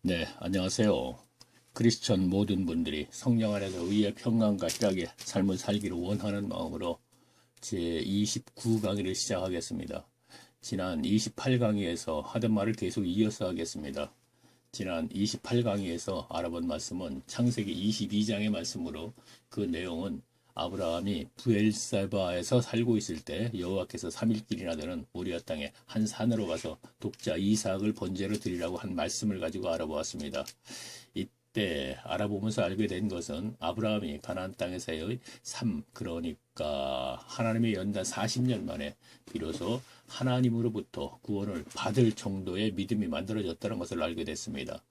네, 안녕하세요. 크리스천 모든 분들이 성령 안에서 의의 평강과 희락의 삶을 살기를 원하는 마음으로 제29강의를 시작하겠습니다. 지난 28강의에서 하던 말을 계속 이어서 하겠습니다. 지난 28강의에서 알아본 말씀은 창세기 22장의 말씀으로 그 내용은 아브라함이 부엘세바에서 살고 있을 때 여호와께서 3일길이나 되는 모리아 땅에 한 산으로 가서 독자 이삭을 번제로 드리라고 한 말씀을 가지고 알아보았습니다. 이때 알아보면서 알게 된 것은 아브라함이 가나안 땅에서의 삶, 그러니까 하나님의 연단 40년 만에 비로소 하나님으로부터 구원을 받을 정도의 믿음이 만들어졌다는 것을 알게 됐습니다.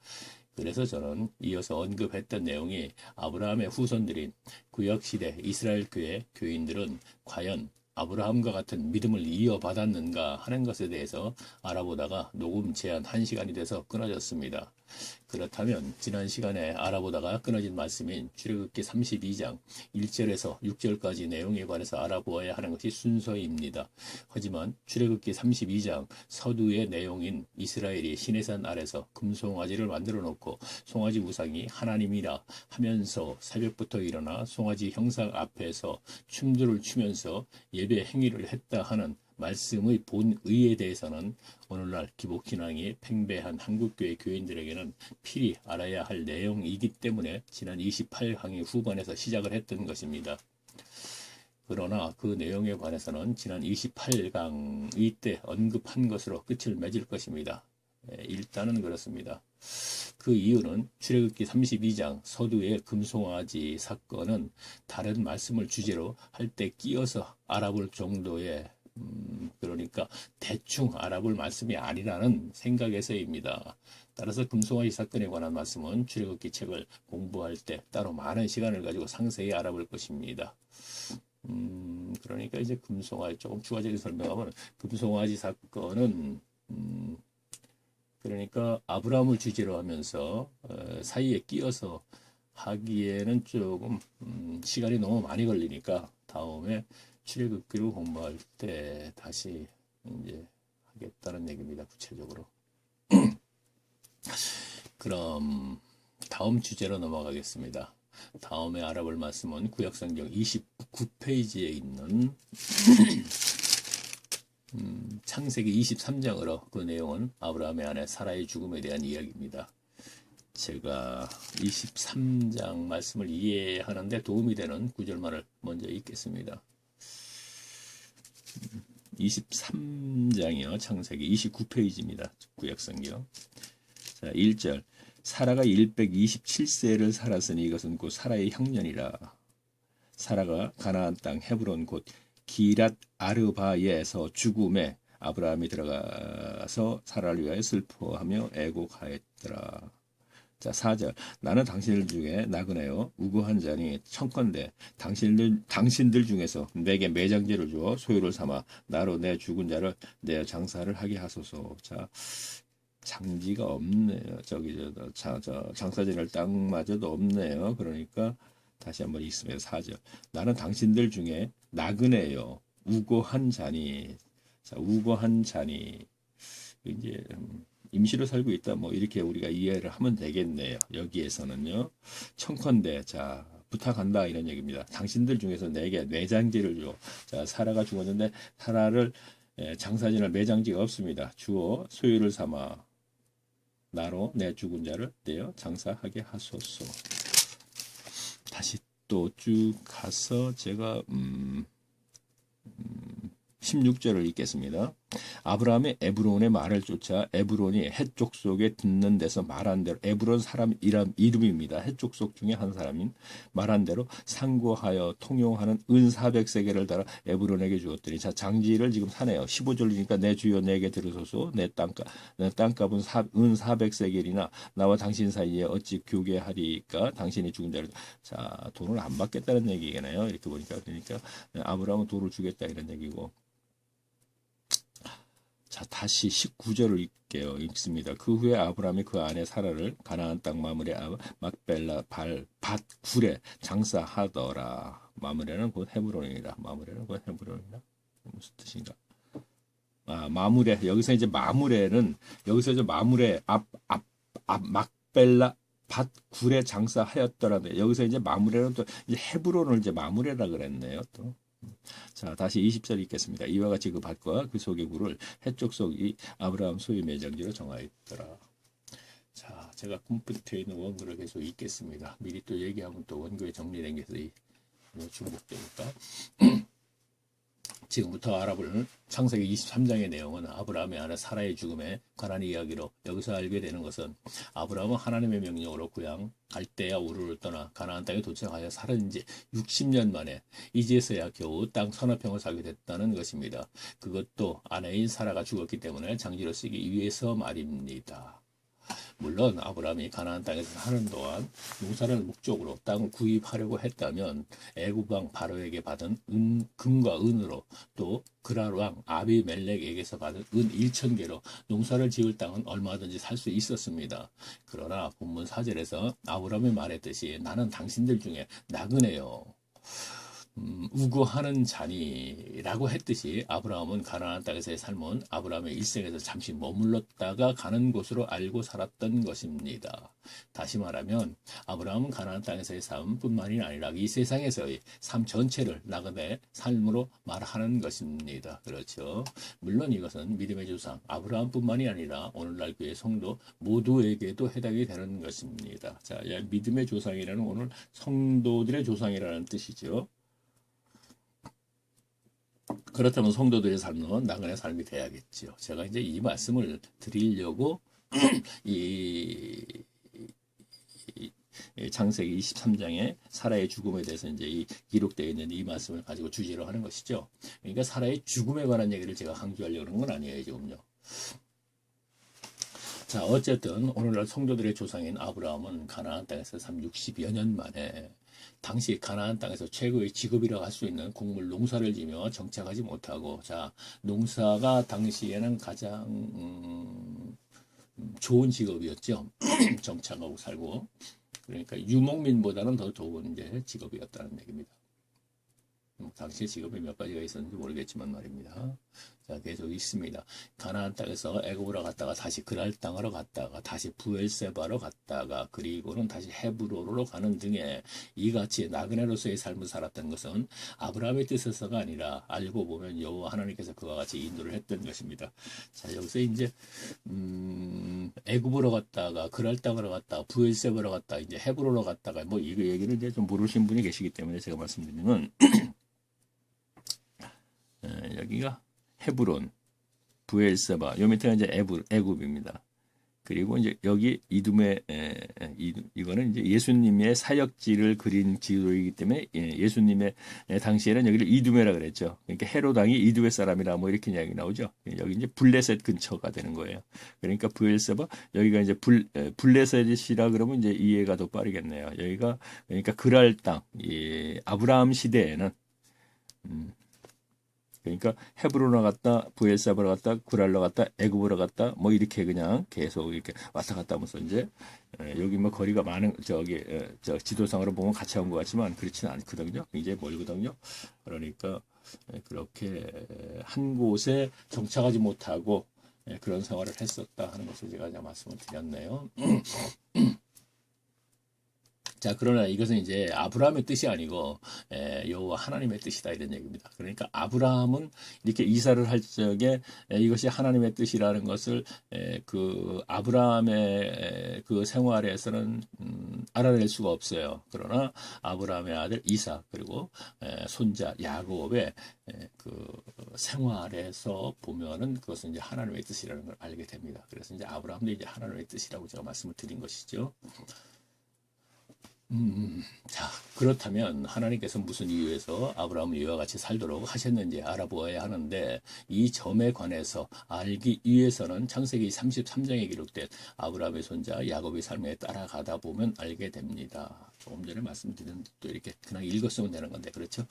그래서 저는 이어서 언급했던 내용이 아브라함의 후손들인 구약시대 이스라엘 교회 교인들은 과연 아브라함과 같은 믿음을 이어받았는가 하는 것에 대해서 알아보다가 녹음 제한 1시간이 돼서 끊어졌습니다. 그렇다면 지난 시간에 알아보다가 끊어진 말씀인 출애굽기 32장 1절에서 6절까지 내용에 관해서 알아보아야 하는 것이 순서입니다. 하지만 출애굽기 32장 서두의 내용인 이스라엘이 시내산 아래서 금송아지를 만들어 놓고 송아지 우상이 하나님이라 하면서 새벽부터 일어나 송아지 형상 앞에서 춤들을 추면서 예배 행위를 했다 하는 말씀의 본의에 대해서는 오늘날 기복신앙이 팽배한 한국교회 교인들에게는 필히 알아야 할 내용이기 때문에 지난 28강의 후반에서 시작을 했던 것입니다. 그러나 그 내용에 관해서는 지난 28강의 때 언급한 것으로 끝을 맺을 것입니다. 일단은 그렇습니다. 그 이유는 출애굽기 32장 서두의 금송아지 사건은 다른 말씀을 주제로 할 때 끼어서 알아볼 정도의 그러니까 대충 알아볼 말씀이 아니라는 생각에서입니다. 따라서 금송아지 사건에 관한 말씀은 출애굽기 책을 공부할 때 따로 많은 시간을 가지고 상세히 알아볼 것입니다. 그러니까 이제 금송아지 조금 추가적인 설명하면 금송아지 사건은 그러니까 아브라함을 주제로 하면서 사이에 끼어서 하기에는 조금 시간이 너무 많이 걸리니까 다음에 출애굽기를 공부할 때 다시 이제 하겠다는 얘기입니다. 구체적으로. 그럼 다음 주제로 넘어가겠습니다. 다음에 알아볼 말씀은 구약성경 29페이지에 있는 창세기 23장으로 그 내용은 아브라함의 아내 사라의 죽음에 대한 이야기입니다. 제가 23장 말씀을 이해하는데 도움이 되는 구절만을 먼저 읽겠습니다. 23장이요. 창세기 29페이지입니다. 구약성경. 자, 1절. 사라가 127세를 살았으니 이것은 곧 사라의 형년이라. 사라가 가나안 땅 헤브론 곧 기랏 아르바에서 죽음에 아브라함이 들어가서 사라를 위하여 슬퍼하며 애곡하였더라. 자, 4절. 나는 당신들 중에 나그네요 우고한 자니 청컨대 당신들 중에서 내게 매장제를 주어 소유를 삼아 나로 내 죽은 자를 내 장사를 하게 하소서. 자, 장지가 없네요. 장사 지낼 땅마저도 없네요. 그러니까 다시 한번 읽습니다. 4절. 나는 당신들 중에 나그네요 우고한 자니. 자, 우고한 자니 이제 임시로 살고 있다 뭐 이렇게 우리가 이해를 하면 되겠네요. 여기에서는요. 청컨대 자 부탁한다 이런 얘기입니다. 당신들 중에서 내게 매장지를 줘. 자, 사라가 죽었는데 사라를 장사지날 매장지가 없습니다. 주어 소유를 삼아 나로 내 죽은 자를 내어 장사하게 하소서. 다시 또 쭉 가서 제가 16절을 읽겠습니다. 아브라함이 에브론의 말을 쫓아 에브론이 헷 족속에 듣는 데서 말한 대로 에브론 사람 이름입니다. 헷 족속 중에 한 사람인 말한 대로 상고하여 통용하는 은 400세겔을 달아 에브론에게 주었더니 자 장지를 지금 사네요. 15절이니까 내 주여 내게 들으소서 내 땅값은 은 400세겔이나 나와 당신 사이에 어찌 교개하리까 당신이 죽은 자를 자 돈을 안 받겠다는 얘기겠네요. 이렇게 보니까 그러니까 아브라함은 돈을 주겠다 이런 얘기고 자, 다시 19절을 읽습니다. 그 후에 아브라함이 그 아내 사라를 가나안 땅 마므레 막벨라 밭 굴에 장사하더라. 마므레는 곧 헤브론이라. 마므레는 곧 헤브론이라. 무슨 뜻인가? 아, 마므레. 여기서 이제 마므레는 여기서 이제 마므레 막벨라 밭 굴에 장사하였더라네. 여기서 이제 마무리는 또 이제 헤브론을 이제 마무리라 그랬네요. 또. 자, 다시 20절 읽겠습니다. 이와 같이 그 밭과 그 속의 굴을 해쪽 속이 아브라함 소유 매장지로 정하였더라. 자, 제가 컴퓨터에 있는 원고를 계속 읽겠습니다. 미리 또 얘기하면 또 원고에 정리된 게 중복되니까. 지금부터 알아볼 창세기 23장의 내용은 아브라함의 아내 사라의 죽음에 관한 이야기로, 여기서 알게 되는 것은 아브라함은 하나님의 명령으로 고향 갈대아 우르를 떠나 가나안 땅에 도착하여 살은 지 60년 만에 이제서야 겨우 땅 서너 평을 사게 됐다는 것입니다. 그것도 아내인 사라가 죽었기 때문에 장지로 쓰기 위해서 말입니다. 물론 아브라함이 가나안 땅에서 사는 동안 농사를 목적으로 땅을 구입하려고 했다면 애굽 왕 바로에게 받은 금과 은으로, 또 그랄 왕 아비멜렉에게서 받은 은 1,000개로 농사를 지을 땅은 얼마든지 살 수 있었습니다. 그러나 본문 4절에서 아브라함이 말했듯이 나는 당신들 중에 나그네요, 우고하는 자니라고 했듯이 아브라함은 가나안 땅에서의 삶은 아브라함의 일생에서 잠시 머물렀다가 가는 곳으로 알고 살았던 것입니다. 다시 말하면 아브라함은 가나안 땅에서의 삶뿐만이 아니라 이 세상에서의 삶 전체를 나그네 삶으로 말하는 것입니다. 그렇죠. 물론 이것은 믿음의 조상 아브라함뿐만이 아니라 오늘날 교회 성도 모두에게도 해당이 되는 것입니다. 자, 믿음의 조상이라는 오늘 성도들의 조상이라는 뜻이죠. 그렇다면 성도들의 삶은 나그네 삶이 돼야겠죠. 제가 이제 이 말씀을 드리려고 이 창세기 23장에 사라의 죽음에 대해서 이제 기록되어 있는 이 말씀을 가지고 주제로 하는 것이죠. 그러니까 사라의 죽음에 관한 얘기를 제가 강조하려고 하는 건 아니에요, 지금요. 자, 어쨌든 오늘날 성도들의 조상인 아브라함은 가나안 땅에서 60여 년 만에 당시 가나안 땅에서 최고의 직업이라고 할 수 있는 곡물 농사를 지며 정착하지 못하고, 자, 농사가 당시에는 가장 좋은 직업이었죠. 정착하고 살고, 그러니까 유목민보다는 더 좋은 이제 직업이었다는 얘기입니다. 당시에 직업이 몇 가지가 있었는지 모르겠지만 말입니다. 자, 계속 있습니다. 가나안 땅에서 애굽으로 갔다가 다시 그랄 땅으로 갔다가 다시 부엘세바로 갔다가 그리고는 다시 헤브론으로 가는 등의 이같이 나그네로서의 삶을 살았던 것은 아브라함의 뜻에서가 아니라 알고 보면 여호와 하나님께서 그와 같이 인도를 했던 것입니다. 자, 여기서 이제 애굽으로 갔다가 그랄 땅으로 갔다가 부엘세바로 갔다가 이제 헤브론으로 갔다가 뭐 이거 얘기를 이제 좀 모르신 분이 계시기 때문에 제가 말씀드리면 여기가 헤브론, 부엘세바, 요 밑에가 이제 애굽입니다. 그리고 이제 여기 이둠의 이거는 이제 예수님의 사역지를 그린 지도이기 때문에 예수님의 당시에는 여기를 이두메라 그랬죠. 그러니까 헤롯 왕이 이두메 사람이라 뭐 이렇게 이야기 나오죠. 여기 이제 블레셋 근처가 되는 거예요. 그러니까 부엘세바, 여기가 이제 블레셋이라 그러면 이제 이해가 더 빠르겠네요. 여기가 그러니까 그랄 땅, 아브라함 시대에는 그러니까 헤브론으로 갔다, 부엘세바로 갔다, 구랄로 갔다, 애굽으로 갔다, 뭐 이렇게 그냥 계속 이렇게 왔다 갔다 하면서 이제 여기 뭐 거리가 많은 저기 저 지도상으로 보면 같이 온 것 같지만 그렇지는 않거든요. 굉장히 멀거든요. 그러니까 그렇게 한 곳에 정착하지 못하고 그런 생활을 했었다 하는 것을 제가 말씀을 드렸네요. 자, 그러나 이것은 이제 아브라함의 뜻이 아니고 여호와 하나님의 뜻이다 이런 얘기입니다. 그러니까 아브라함은 이렇게 이사를 할 적에 이것이 하나님의 뜻이라는 것을 그 아브라함의 그 생활에서는 알아낼 수가 없어요. 그러나 아브라함의 아들 이삭 그리고 손자 야곱의 그 생활에서 보면은 그것은 이제 하나님의 뜻이라는 걸 알게 됩니다. 그래서 이제 아브라함도 이제 하나님의 뜻이라고 제가 말씀을 드린 것이죠. 자, 그렇다면 하나님께서 무슨 이유에서 아브라함을 이와 같이 살도록 하셨는지 알아보아야 하는데, 이 점에 관해서 알기 위해서는 창세기 33장에 기록된 아브라함의 손자 야곱의 삶에 따라가다 보면 알게 됩니다. 조금 전에 말씀드린 또 이렇게 그냥 읽었으면 되는 건데, 그렇죠?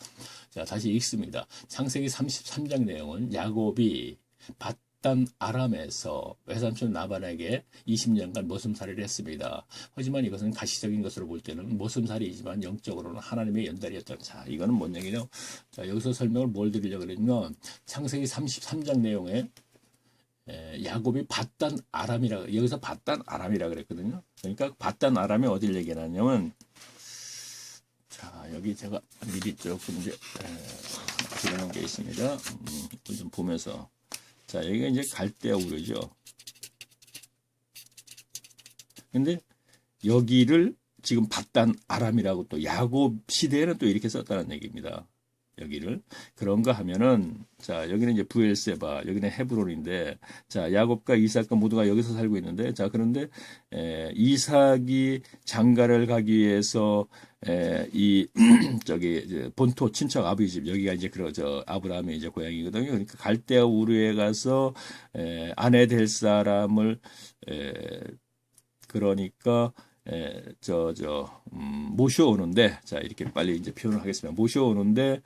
자, 다시 읽습니다. 창세기 33장 내용은 야곱이 단 아람에서 외삼촌 나반에게 20년간 모슴살이를 했습니다. 하지만 이것은 가시적인 것으로 볼 때는 모슴살이지만 영적으로는 하나님의 연달이었다. 자, 이거는 뭔 얘기죠? 자, 여기서 설명을 뭘 드리려고 그러냐면 창세기 33장 내용에 야곱이 밧단 아람이라, 여기서 밧단 아람이라 그랬거든요. 그러니까 밧단 아람이 어딜 얘기하냐면, 자, 여기 제가 미리 조금 이제 그려놓은 게 있습니다. 좀 보면서, 자, 여기가 이제 갈대아 우르죠. 근데 여기를 지금 밧단 아람이라고, 또 야곱 시대에는 또 이렇게 썼다는 얘기입니다. 여기를 그런가 하면은, 자, 여기는 이제 부엘세바, 여기는 헤브론인데, 자, 야곱과 이삭과 모두가 여기서 살고 있는데, 자, 그런데 이삭이 장가를 가기 위해서 이 저기 이제 본토 친척 아버지 집, 여기가 이제 그저 아브라함의 이제 고향이거든요. 그러니까 갈대아 우르에 가서 아내 될 사람을 그러니까 모셔오는데, 자, 이렇게 빨리 이제 표현을 하겠습니다. 모셔오는데,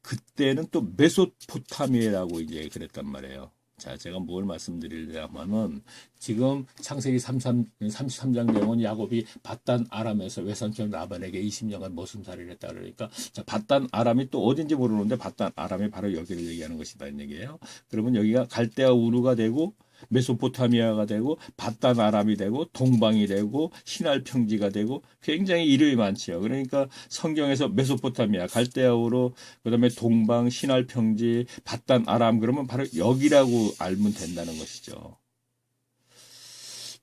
그때는 또 메소포타미아라고 이제 그랬단 말이에요. 자, 제가 뭘 말씀드리려면은, 지금 창세기 33장 내용은 야곱이 밧단 아람에서 외삼촌 라반에게 20년간 모순살이를 했다 그러니까, 자, 밧단 아람이 또 어딘지 모르는데 밧단 아람이 바로 여기를 얘기하는 것이다, 이 얘기예요. 그러면 여기가 갈대아 우르가 되고, 메소포타미아가 되고, 밧단 아람이 되고, 동방이 되고, 시날 평지가 되고, 굉장히 이름이 많지요. 그러니까 성경에서 메소포타미아, 갈대아 우르, 그다음에 동방, 시날 평지, 밧단 아람, 그러면 바로 여기라고 알면 된다는 것이죠.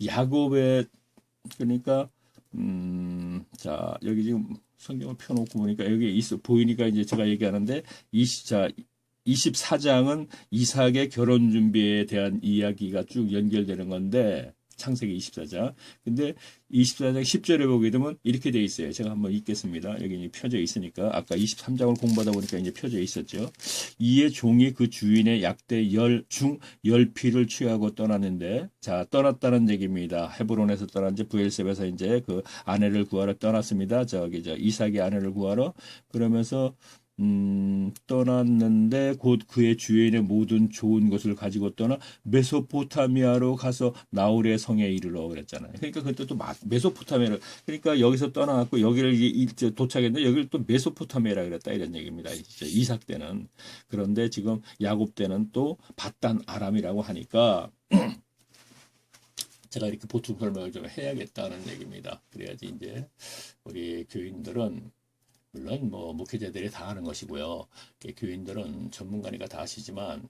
야곱의, 그러니까 자, 여기 지금 성경을 펴놓고 보니까 여기 있어 보이니까 이제 제가 얘기하는데, 24장은 이삭의 결혼 준비에 대한 이야기가 쭉 연결되는 건데, 창세기 24장. 근데 24장 10절에 보게 되면 이렇게 돼 있어요. 제가 한번 읽겠습니다. 여기 펴져 있으니까. 아까 23장을 공부하다 보니까 이제 펴져 있었죠. 이에 종이 그 주인의 약대 열 피를 취하고 떠났는데, 자, 떠났다는 얘기입니다. 헤브론에서 떠난 지 부엘셉에서 이제 그 아내를 구하러 떠났습니다. 이삭의 아내를 구하러. 그러면서 떠났는데 곧 그의 주인의 모든 좋은 것을 가지고 떠나 메소포타미아로 가서 나홀의 성에 이르러 그랬잖아요. 그러니까 그때 또 메소포타미아를, 그러니까 여기서 떠나갖고 여기를 도착했는데 여기를 또 메소포타미아라 그랬다, 이런 얘기입니다. 이삭 때는. 그런데 지금 야곱 때는 또 밧단 아람이라고 하니까 제가 이렇게 보충 설명을 좀 해야겠다는 얘기입니다. 그래야지 이제 우리 교인들은, 물론 뭐 목회자들이 다 하는 것이고요. 교인들은 전문가니까 다 아시지만,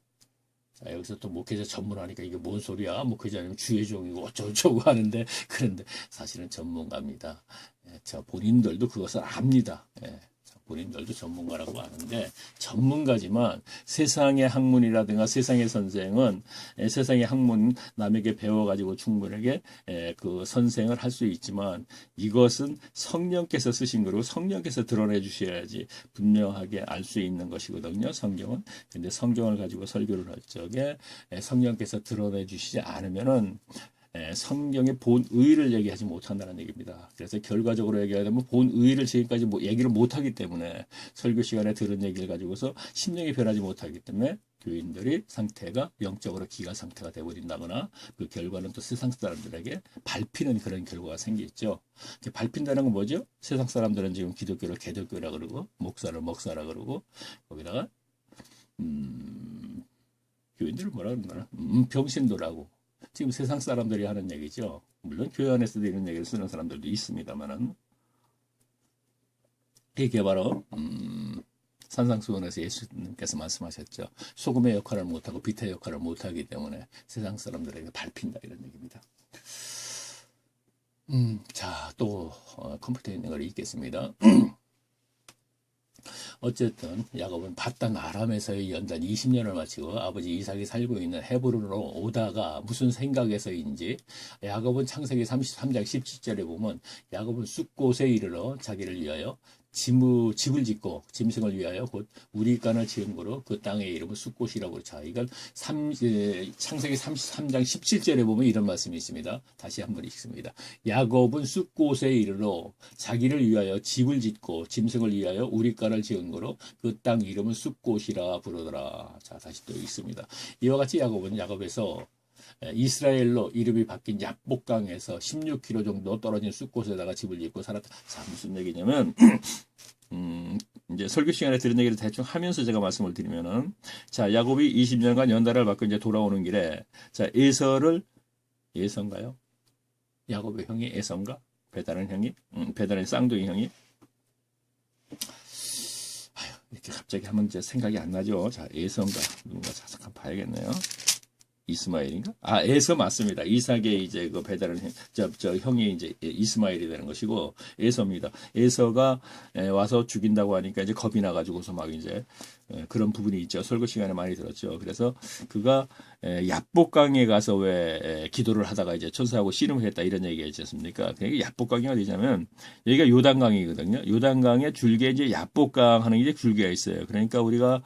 자, 여기서 또 목회자 전문하니까 이게 뭔 소리야? 목회자님 주의 종이고 어쩌고저쩌고 하는데, 그런데 사실은 전문가입니다. 저 본인들도 그것을 압니다. 본인들도 전문가라고 하는데, 전문가지만 세상의 학문이라든가 세상의 선생은, 세상의 학문 남에게 배워가지고 충분하게 그 선생을 할 수 있지만, 이것은 성령께서 쓰신 거로 성령께서 드러내 주셔야지 분명하게 알 수 있는 것이거든요, 성경은. 근데 성경을 가지고 설교를 할 적에 성령께서 드러내 주시지 않으면은 성경의 본의를 얘기하지 못한다는 얘기입니다. 그래서 결과적으로 얘기하자면 본의를 지금까지 얘기를 못하기 때문에, 설교 시간에 들은 얘기를 가지고서 심령이 변하지 못하기 때문에 교인들이 상태가 영적으로 기가 상태가 되어버린다거나, 그 결과는 또 세상 사람들에게 밟히는 그런 결과가 생기죠. 밟힌다는 건 뭐죠? 세상 사람들은 지금 기독교를 개독교라 그러고, 목사를 먹사라 그러고, 거기다가 교인들을 뭐라 그러나, 병신도라고 지금 세상 사람들이 하는 얘기죠. 물론 교회 안에서도 이런 얘기를 쓰는 사람들도 있습니다만은, 이게 바로 산상수훈에서 예수님께서 말씀하셨죠. 소금의 역할을 못하고 빛의 역할을 못하기 때문에 세상 사람들에게 밟힌다, 이런 얘기입니다. 자, 또 컴퓨터에 있는 걸 읽겠습니다. 어쨌든 야곱은 밧단 아람에서의 연단 20년을 마치고 아버지 이삭이 살고 있는 헤브론으로 오다가 무슨 생각에서인지, 야곱은 창세기 33장 17절에 보면 야곱은 숫곳에 이르러 자기를 위하여 집을 짓고 짐승을 위하여 곧 우리간을 지은 거로 그 땅의 이름은 숫곳이라고. 자, 이건 창세기 33장 17절에 보면 이런 말씀이 있습니다. 다시 한번 읽습니다. 야곱은 숫곳에 이르러 자기를 위하여 집을 짓고 짐승을 위하여 우리간을 지은 거로 그 땅 이름은 숫곳이라 부르더라. 자, 다시 또 읽습니다. 이와 같이 야곱은 야곱에서 이스라엘로 이름이 바뀐 약복강에서 16km 정도 떨어진 숲곳에다가 집을 짓고 살았다. 자, 무슨 얘기냐면 이제 설교 시간에 들은 얘기를 대충 하면서 제가 말씀을 드리면은, 자, 야곱이 20년간 연달아를 받고 이제 돌아오는 길에, 자, 에서인가요? 야곱의 형이 에서인가? 배다른 형이? 배다른 쌍둥이 형이? 아휴, 이렇게 갑자기 하면 이제 생각이 안 나죠. 자, 에서인가? 누군가 자세히 봐야겠네요. 이스마엘인가? 아, 에서 맞습니다. 이삭의 이제 그 배다른 저 형이 이제 이스마엘이 되는 것이고, 에서입니다. 에서가 와서 죽인다고 하니까 이제 겁이 나가지고서 막 이제 그런 부분이 있죠. 설교 시간에 많이 들었죠. 그래서 그가 야복강에 가서 왜 기도를 하다가 이제 천사하고 씨름을 했다 이런 얘기가 있지 않습니까? 그러니까 야복강이 어디냐면 여기가 요단강이거든요. 요단강의 줄기에 이제 야복강 하는 이제 줄기가 있어요. 그러니까 우리가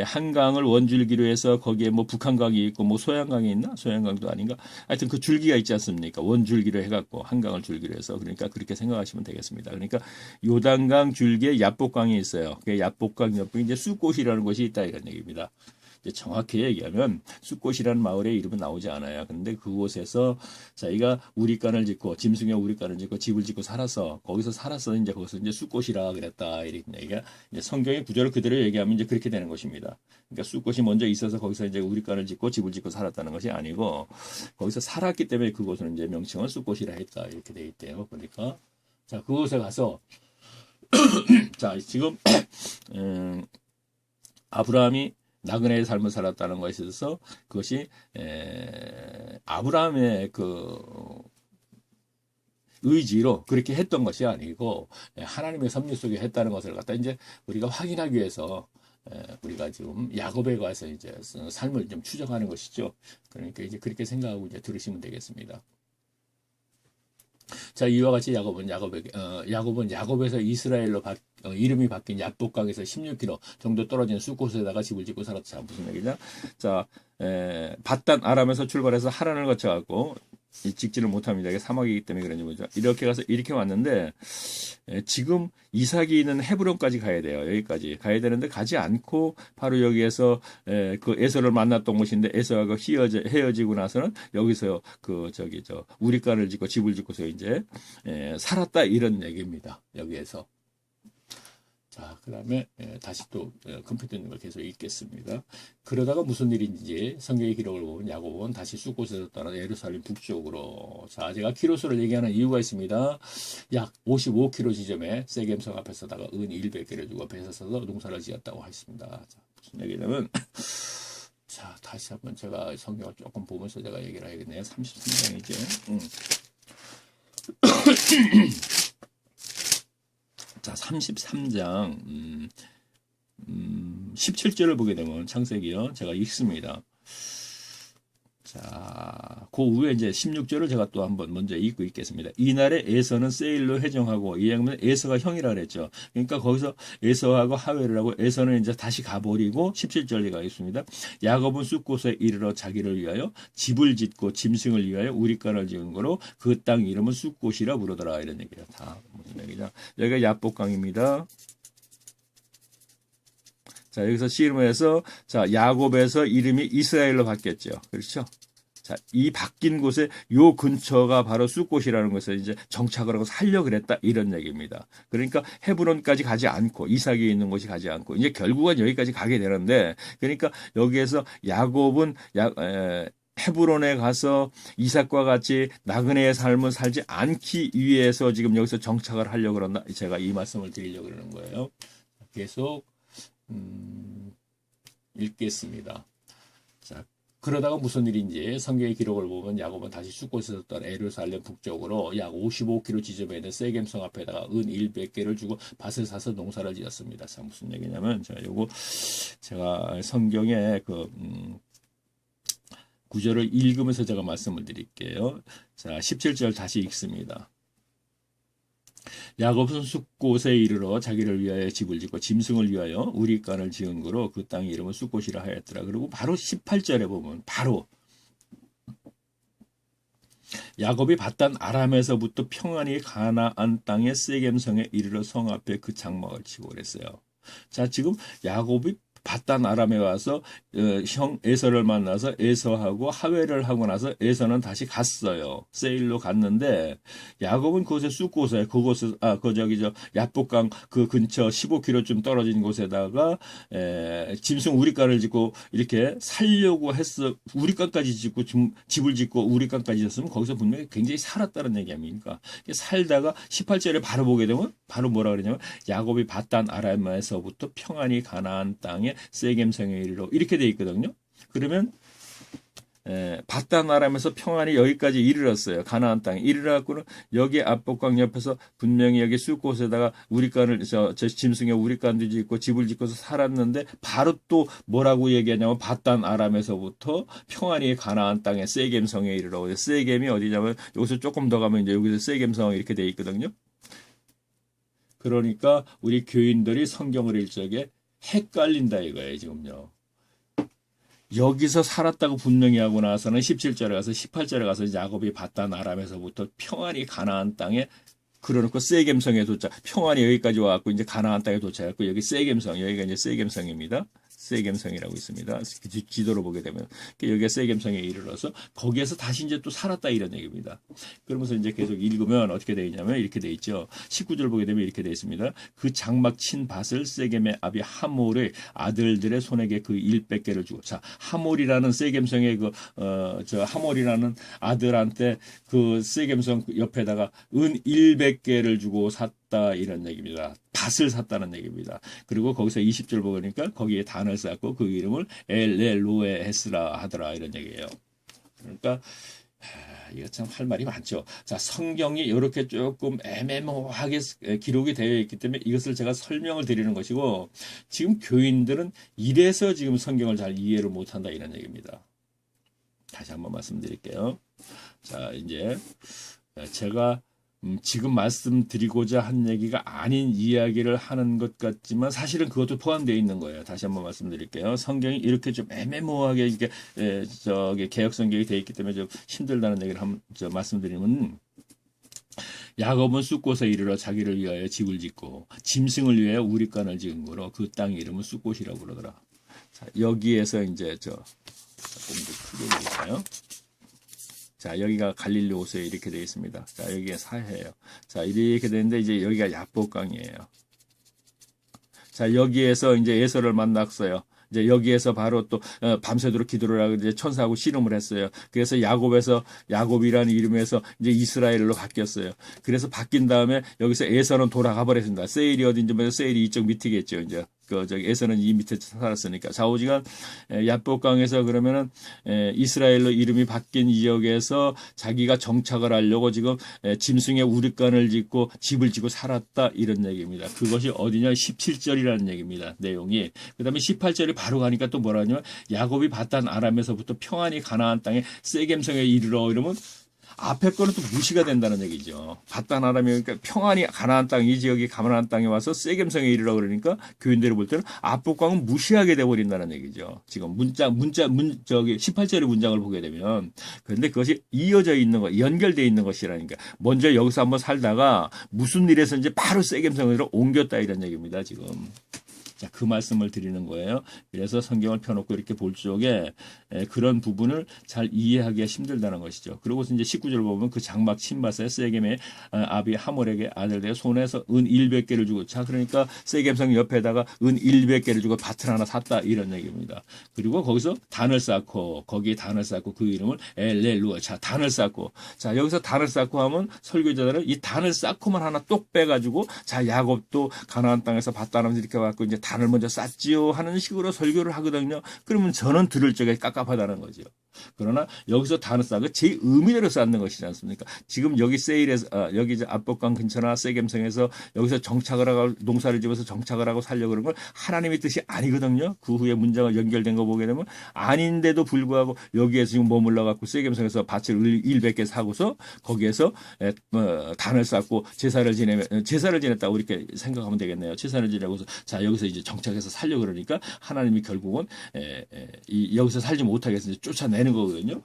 한강을 원줄기로 해서 거기에 뭐 북한강이 있고 뭐 소양강이 있나? 소양강도 아닌가? 하여튼 그 줄기가 있지 않습니까? 원줄기로 해갖고 한강을 줄기로 해서 그러니까 그렇게 생각하시면 되겠습니다. 그러니까 요단강 줄기에 야복강이 있어요. 그 야복강 옆에 이제 쑥꽃이라는 곳이 있다 이런 얘기입니다. 정확히 얘기하면 쑥꽃이라는 마을의 이름은 나오지 않아요. 근데 그곳에서 자기가 우리간을 짓고 짐승의 우리간을 짓고 집을 짓고 살아서 거기서 살아서 이제 거기서 이제 쑥꽃이라 그랬다 이런 얘기가 이제 성경의 구절을 그대로 얘기하면 이제 그렇게 되는 것입니다. 그러니까 쑥꽃이 먼저 있어서 거기서 이제 우리간을 짓고 집을 짓고 살았다는 것이 아니고 거기서 살았기 때문에 그곳은 이제 명칭은 쑥꽃이라 했다 이렇게 돼 있대요. 그러니까 자 그곳에 가서 자 지금 아브라함이 나그네의 삶을 살았다는 것에 있어서 그것이 아브라함의 그 의지로 그렇게 했던 것이 아니고 하나님의 섭리 속에 했다는 것을 갖다 이제 우리가 확인하기 위해서 우리가 지금 야곱에 가서 이제 삶을 좀 추정하는 것이죠. 그러니까 이제 그렇게 생각하고 이제 들으시면 되겠습니다. 자, 이와 같이 야곱은 야곱에서 이스라엘로 이름이 바뀐 야복강에서 16km 정도 떨어진 숲곳에다가 집을 짓고 살았다. 무슨 얘기냐? 자, 밧단 아람에서 출발해서 하란을 거쳐갖고 직진을 못합니다. 이게 사막이기 때문에 그런지 뭐죠. 이렇게 가서 이렇게 왔는데 지금 이삭이 있는 헤브론까지 가야 돼요. 여기까지 가야 되는데 가지 않고 바로 여기에서 그 에서를 만났던 곳인데 에서가 헤어지고 나서는 여기서 그 우리간을 짓고 집을 짓고서 이제 살았다 이런 얘기입니다. 여기에서. 자, 그 다음에 다시 또 컴퓨터 있는 걸 계속 읽겠습니다. 그러다가 무슨 일인지 성경의 기록을 보면 야곱은 다시 쑥곳에서 떠나 예루살렘 북쪽으로. 자, 제가 키로수를 얘기하는 이유가 있습니다. 약 55km 지점에 세겜성 앞에서다가 은 100개를 주고 배서 서서 농사를 지었다고 했습니다. 자, 무슨 얘기냐면 자, 다시 한번 제가 성경을 조금 보면서 제가 얘기를 해야겠네요. 33장이죠. 자, 33장 17절을 보게 되면 창세기요. 제가 읽습니다. 자, 그 후에 이제 16절을 제가 또 한번 먼저 읽고 있겠습니다. 이날에 에서는 세일로 회정하고 이야기하면 에서가 형이라 그랬죠. 그러니까 거기서 에서하고 하회를 하고 에서는 이제 다시 가버리고 17절에 가겠습니다. 야곱은 쑥곳에 이르러 자기를 위하여 집을 짓고 짐승을 위하여 우리간을 지은 거로 그 땅 이름은 쑥곳이라 부르더라 이런 얘기예요. 다 무슨 얘기냐? 여기가 야복강입니다. 자, 여기서 씨름해서 자, 야곱에서 이름이 이스라엘로 바뀌었죠. 그렇죠? 자, 이 바뀐 곳에 요 근처가 바로 쑥곳이라는 것을 이제 정착을 하고 살려고 그랬다 이런 얘기입니다. 그러니까 헤브론까지 가지 않고 이삭이 있는 곳이 가지 않고 이제 결국은 여기까지 가게 되는데 그러니까 여기에서 야곱은 헤브론에 가서 이삭과 같이 나그네의 삶을 살지 않기 위해서 지금 여기서 정착을 하려고 그런다. 제가 이 말씀을 드리려고 그러는 거예요. 계속 읽겠습니다. 자, 그러다가 무슨 일인지 성경의 기록을 보면 야곱은 다시 쑥곳에서 떠나 예루살렘 북쪽으로 약 55km 지점에 있는 세겜성 앞에다가 은 100개를 주고 밭을 사서 농사를 지었습니다. 자, 무슨 얘기냐면 제가 성경의 그 구절을 읽으면서 제가 말씀을 드릴게요. 자, 17절 다시 읽습니다. 야곱은 쑥곳에 이르러 자기를 위하여 집을 짓고 짐승을 위하여 우리간을 지은 거로 그 땅의 이름은 쑥곳이라 하였더라. 그리고 바로 18절에 보면 바로 야곱이 밧단 아람에서부터 평안히 가나안 땅의 세겜성에 이르러 성 앞에 그 장막을 치고 그랬어요. 자, 지금 야곱이 바단 아람에 와서 형 에서를 만나서 에서하고 하회를 하고 나서 에서는 다시 갔어요. 세일로 갔는데 야곱은 그곳에 쑥곳에 그곳에 그 저기 저 야복강 그 근처 15km쯤 떨어진 곳에다가 짐승 우리가를 짓고 이렇게 살려고 했어. 우리가까지 짓고 집을 짓고 우리가까지 졌으면 거기서 분명히 굉장히 살았다는 얘기 아닙니까? 살다가 18절에 바로 보게 되면 바로 뭐라 그러냐면 야곱이 바단 아람에서부터 평안히 가나안 땅에 세겜성에 이르러 이렇게 돼 있거든요. 그러면 바단 아람에서 평안히 여기까지 이르렀어요. 가나안 땅에 이르러갖고는 여기 압복강 옆에서 분명히 여기 쑥곳에다가 우리간을 저 짐승의 우리간도 짓고 집을 짓고서 살았는데 바로 또 뭐라고 얘기하냐면 바단 아람에서부터 평안히 가나안 땅에 세겜성에 이르러. 세겜이 어디냐면 여기서 조금 더 가면 이제 여기서 세겜성 이렇게 돼 있거든요. 그러니까 우리 교인들이 성경을 읽을 적에 헷갈린다 이거예요 지금요. 여기서 살았다고 분명히 하고 나서는 17절에 가서 18절에 가서 야곱이 바단 아람에서부터 평안히 가나안 땅에 그러놓고 세겜성에 도착. 평안히 여기까지 와갖고 이제 가나안 땅에 도착했고 여기 세겜성 여기가 이제 세겜성입니다. 세겜성이라고 있습니다. 지도로 보게 되면 여기가 세겜성에 이르러서 거기에서 다시 이제 또 살았다 이런 얘기입니다. 그러면서 이제 계속 읽으면 어떻게 되어 있냐면 이렇게 되어 있죠. 19절 보게 되면 이렇게 되어 있습니다. 그 장막 친 밭을 세겜의 아비 하몰의 아들들의 손에게 그 100개를 주고 자 하몰이라는 세겜성의 저 하몰이라는 아들한테 그 세겜성 옆에다가 은 100개를 주고 샀다 이런 얘기입니다. 밭을 샀다는 얘기입니다. 그리고 거기서 20절 보니까 거기에 단을 쌓고 그 이름을 엘레로에 헤스라 하더라 이런 얘기예요. 그러니까 이거 참 할 말이 많죠. 자, 성경이 이렇게 조금 애매모호하게 기록이 되어 있기 때문에 이것을 제가 설명을 드리는 것이고 지금 교인들은 이래서 지금 성경을 잘 이해를 못한다 이런 얘기입니다. 다시 한번 말씀드릴게요. 자, 이제 제가 지금 말씀드리고자 한 얘기가 아닌 이야기를 하는 것 같지만 사실은 그것도 포함되어 있는 거예요. 다시 한번 말씀드릴게요. 성경이 이렇게 좀 애매모호하게 이게 저기 개역 성경이 되어 있기 때문에 좀 힘들다는 얘기를 한번 말씀드리면 야곱은 쑥곳에 이르러 자기를 위하여 집을 짓고 짐승을 위하여 우리간을 지은 거로 그 땅의 이름은 쑥곳이라고 그러더라. 자, 여기에서 이제 조금 더 크게 볼까요? 자, 여기가 갈릴리 호수에 이렇게 되어 있습니다. 자, 여기가 사해예요. 자, 이렇게 되는데 이제 여기가 야복강이에요. 자, 여기에서 이제 에서를 만났어요. 이제 여기에서 바로 또 밤새도록 기도를 하고 이제 천사하고 씨름을 했어요. 그래서 야곱이라는 이름에서 이제 이스라엘로 바뀌었어요. 그래서 바뀐 다음에 여기서 에서는 돌아가 버렸습니다. 세일이 어딘지 보면 세일이 이쪽 밑이겠죠. 이제 저기 에서는 이 밑에 살았으니까 좌우지간 야복강에서 그러면은 이스라엘로 이름이 바뀐 지역에서 자기가 정착을 하려고 지금 짐승의 우리간을 짓고 집을 짓고 살았다 이런 얘기입니다. 그것이 어디냐 17절이라는 얘기입니다. 내용이. 그다음에 18절이 바로 가니까 또 뭐라 하냐면 야곱이 바단 아람에서부터 평안히 가나안 땅에 세겜성에 이르러 이러면 앞에 거는 또 무시가 된다는 얘기죠. 바단 아람이 그러니까 평안히 가나안 땅, 이 지역이 가나안 땅에 와서 세겜성에 이르러 그러니까 교인들이 볼 때는 압복강은 무시하게 돼 버린다는 얘기죠. 지금 저기 18절의 문장을 보게 되면 그런데 그것이 이어져 있는 거, 연결돼 있는 것이라니까. 먼저 여기서 한번 살다가 무슨 일에서 이제 바로 세겜성으로 옮겼다 이런 얘기입니다. 지금. 자, 그 말씀을 드리는 거예요. 그래서 성경을 펴놓고 이렇게 볼 적에 그런 부분을 잘 이해하기가 힘들다는 것이죠. 그리고서 이제 19절 보면 그 장막 친밭에 세겜의 아비 하몰에게 아들에게 손에서 은 100개를 주고 자, 그러니까 세겜성 옆에다가 은 100개를 주고 밭을 하나 샀다 이런 얘기입니다. 그리고 거기서 단을 쌓고 거기에 단을 쌓고 그 이름을 엘렐루아. 자, 단을 쌓고 자, 여기서 단을 쌓고 하면 설교자들은 이 단을 쌓고만 하나 똑 빼가지고 자, 야곱도 가나안 땅에서 밭단을 이렇게 갖고 이제 단을 먼저 쌓지요 하는 식으로 설교를 하거든요. 그러면 저는 들을 적에 깝깝하다는 거죠. 그러나 여기서 단을 쌓고 제 의미대로 쌓는 것이지 않습니까? 지금 여기 세일에서 여기 이제 압복강 근처나 세겜성에서 여기서 정착을 하고 농사를 지어서 정착을 하고 살려고 그런 건 하나님의 뜻이 아니거든요. 그 후에 문장을 연결된 거 보게 되면 아닌데도 불구하고 여기에서 지금 머물러 갖고 세겜성에서 밭을 100개 사고서 거기에서 단을 쌓고 제사를 지냈다고 이렇게 생각하면 되겠네요. 제사를 지내고서 자, 여기서 이제 정착해서 살려 그러니까 하나님이 결국은 여기서 살지 못하게 해서 쫓아내는 거거든요.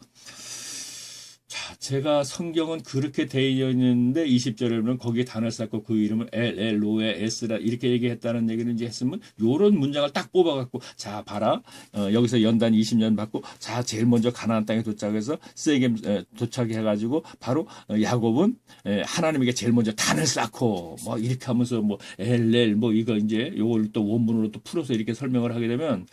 자, 제가 성경은 그렇게 되어 있는데 20절에 보면 거기에 단을 쌓고 그 이름을 엘로에 에스라 이렇게 얘기했다는 얘기를 이제 했으면 요런 문장을 딱 뽑아갖고 자 봐라 여기서 연단 20년 받고 자 제일 먼저 가나안 땅에 도착해서 세겜 도착해가지고 바로 야곱은 하나님에게 제일 먼저 단을 쌓고 뭐 이렇게 하면서 뭐 엘렐 뭐 이거 이제 요걸 또 원문으로 또 풀어서 이렇게 설명을 하게 되면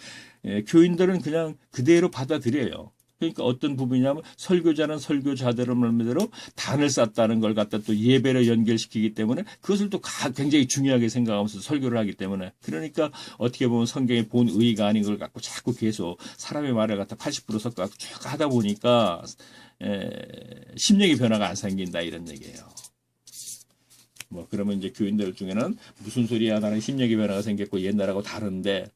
교인들은 그냥 그대로 받아들여요. 그러니까 어떤 부분이냐면 설교자는 설교자대로 말대로 단을 쌓다는 걸 갖다 또 예배로 연결시키기 때문에 그것을 또 굉장히 중요하게 생각하면서 설교를 하기 때문에 그러니까 어떻게 보면 성경의 본 의의가 아닌 걸 갖고 자꾸 계속 사람의 말을 갖다 80% 섞어갖고 쭉 하다 보니까 심령의 변화가 안 생긴다 이런 얘기예요. 뭐 그러면 이제 교인들 중에는 무슨 소리야 나는 심령의 변화가 생겼고 옛날하고 다른데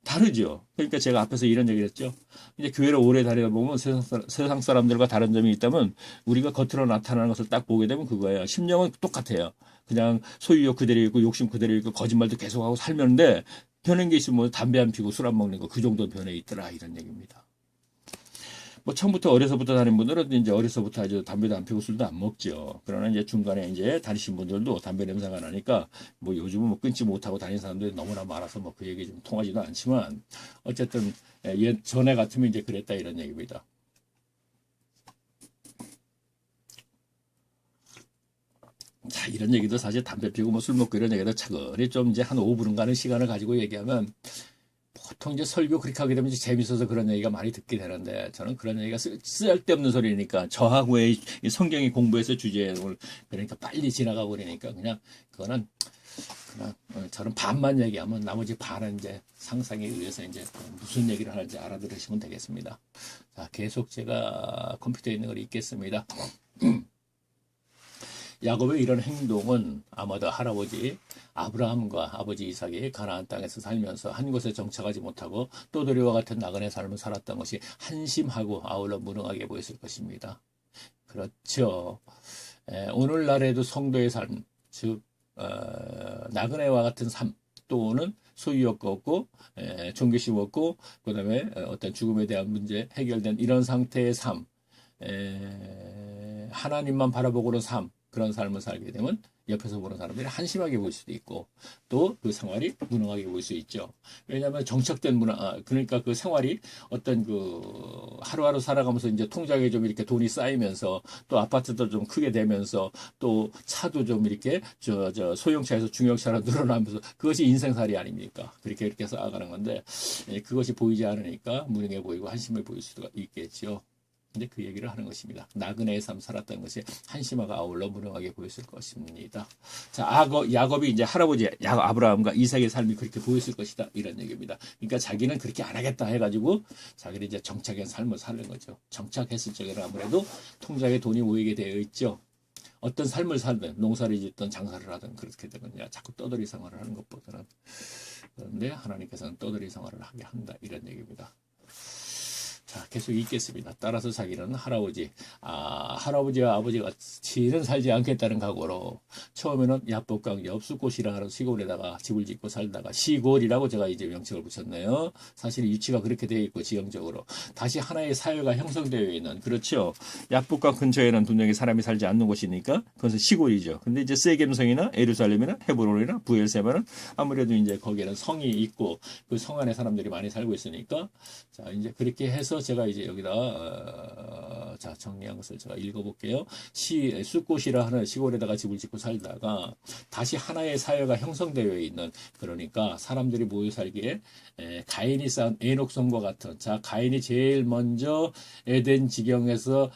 다르죠. 그러니까 제가 앞에서 이런 얘기를 했죠. 이제 교회를 오래 다니다 보면 세상 사람들과 다른 점이 있다면 우리가 겉으로 나타나는 것을 딱 보게 되면 그거예요. 심령은 똑같아요. 그냥 소유욕 그대로 있고 욕심 그대로 있고 거짓말도 계속하고 살면데 변한 게 있으면 뭐 담배 안 피고 술 안 먹는 거 그 정도 변해 있더라 이런 얘기입니다. 뭐 처음부터 어려서부터 다닌 분들은 이제 어려서부터 아주 담배도 안 피고 술도 안 먹죠. 그러나 이제 중간에 이제 다니신 분들도 담배 냄새가 나니까 뭐 요즘은 뭐 끊지 못하고 다니는 사람들이 너무나 많아서 뭐 그 얘기 좀 통하지도 않지만 어쨌든 전에 같으면 이제 그랬다 이런 얘기입니다. 자, 이런 얘기도 사실 담배 피고 뭐 술 먹고 이런 얘기도 차근히 좀 이제 한 5분 가는 시간을 가지고 얘기하면 보통 이제 설교 그렇게 하게 되면 이제 재밌어서 그런 얘기가 많이 듣게 되는데 저는 그런 얘기가 쓸데없는 소리니까 저하고의 성경이 공부해서 주제를 그러니까 빨리 지나가 버리니까 그냥 그거는 그냥 저는 반만 얘기하면 나머지 반은 이제 상상에 의해서 이제 무슨 얘기를 하는지 알아들으시면 되겠습니다. 자, 계속 제가 컴퓨터에 있는 걸 읽겠습니다. 야곱의 이런 행동은 아마도 할아버지 아브라함과 아버지 이삭이 가나안 땅에서 살면서 한 곳에 정착하지 못하고 떠돌이와 같은 나그네 삶을 살았던 것이 한심하고 아울러 무능하게 보였을 것입니다. 그렇죠. 오늘날에도 성도의 삶, 즉 나그네와 같은 삶 또는 소유욕 없고 종교심 없고 그다음에 어떤 죽음에 대한 문제 해결된 이런 상태의 삶, 하나님만 바라보고는 삶 그런 삶을 살게 되면 옆에서 보는 사람들이 한심하게 보일 수도 있고 또 그 생활이 무능하게 보일 수 있죠. 왜냐하면 정착된 그러니까 그 생활이 어떤 그 하루하루 살아가면서 이제 통장에 좀 이렇게 돈이 쌓이면서 또 아파트도 좀 크게 되면서 또 차도 좀 이렇게 소형차에서 중형차로 늘어나면서 그것이 인생살이 아닙니까? 그렇게 이렇게 쌓아가는 건데 그것이 보이지 않으니까 무능해 보이고 한심해 보일 수가 있겠죠. 근데 그 얘기를 하는 것입니다. 나그네의 삶 살았던 것이 한심하고 아울러 무능하게 보였을 것입니다. 자, 야곱이 이제 할아버지 아브라함과 이삭의 삶이 그렇게 보였을 것이다. 이런 얘기입니다. 그러니까 자기는 그렇게 안 하겠다 해가지고 자기는 이제 정착한 삶을 사는 거죠. 정착했을 적에는 아무래도 통장에 돈이 모이게 되어 있죠. 어떤 삶을 살든 농사를 짓든 장사를 하든 그렇게 되면 자꾸 떠돌이 생활을 하는 것보다는 그런데 하나님께서는 떠돌이 생활을 하게 한다. 이런 얘기입니다. 자, 계속 읽겠습니다. 따라서 자기는 할아버지와 아버지 같이는 살지 않겠다는 각오로 처음에는 야복강 옆 숫곳이라 하는 시골에다가 집을 짓고 살다가 시골이라고 제가 이제 명칭을 붙였네요. 사실 위치가 그렇게 되어 있고 지형적으로 다시 하나의 사회가 형성되어 있는 그렇죠. 야복강 근처에는 분명히 사람이 살지 않는 곳이니까 그것은 시골이죠. 근데 이제 세겜성이나 예루살렘이나 헤브론이나 부엘세바는 아무래도 이제 거기에는 성이 있고 그 성 안에 사람들이 많이 살고 있으니까 자, 이제 그렇게 해서 제가 이제 여기다 자 정리한 것을 제가 읽어볼게요. 숫곳이라 하는 시골에다가 집을 짓고 살다가 다시 하나의 사회가 형성되어 있는 그러니까 사람들이 모여 살기에 가인이 쌓은 에녹성과 같은 자 가인이 제일 먼저 에덴 지경에서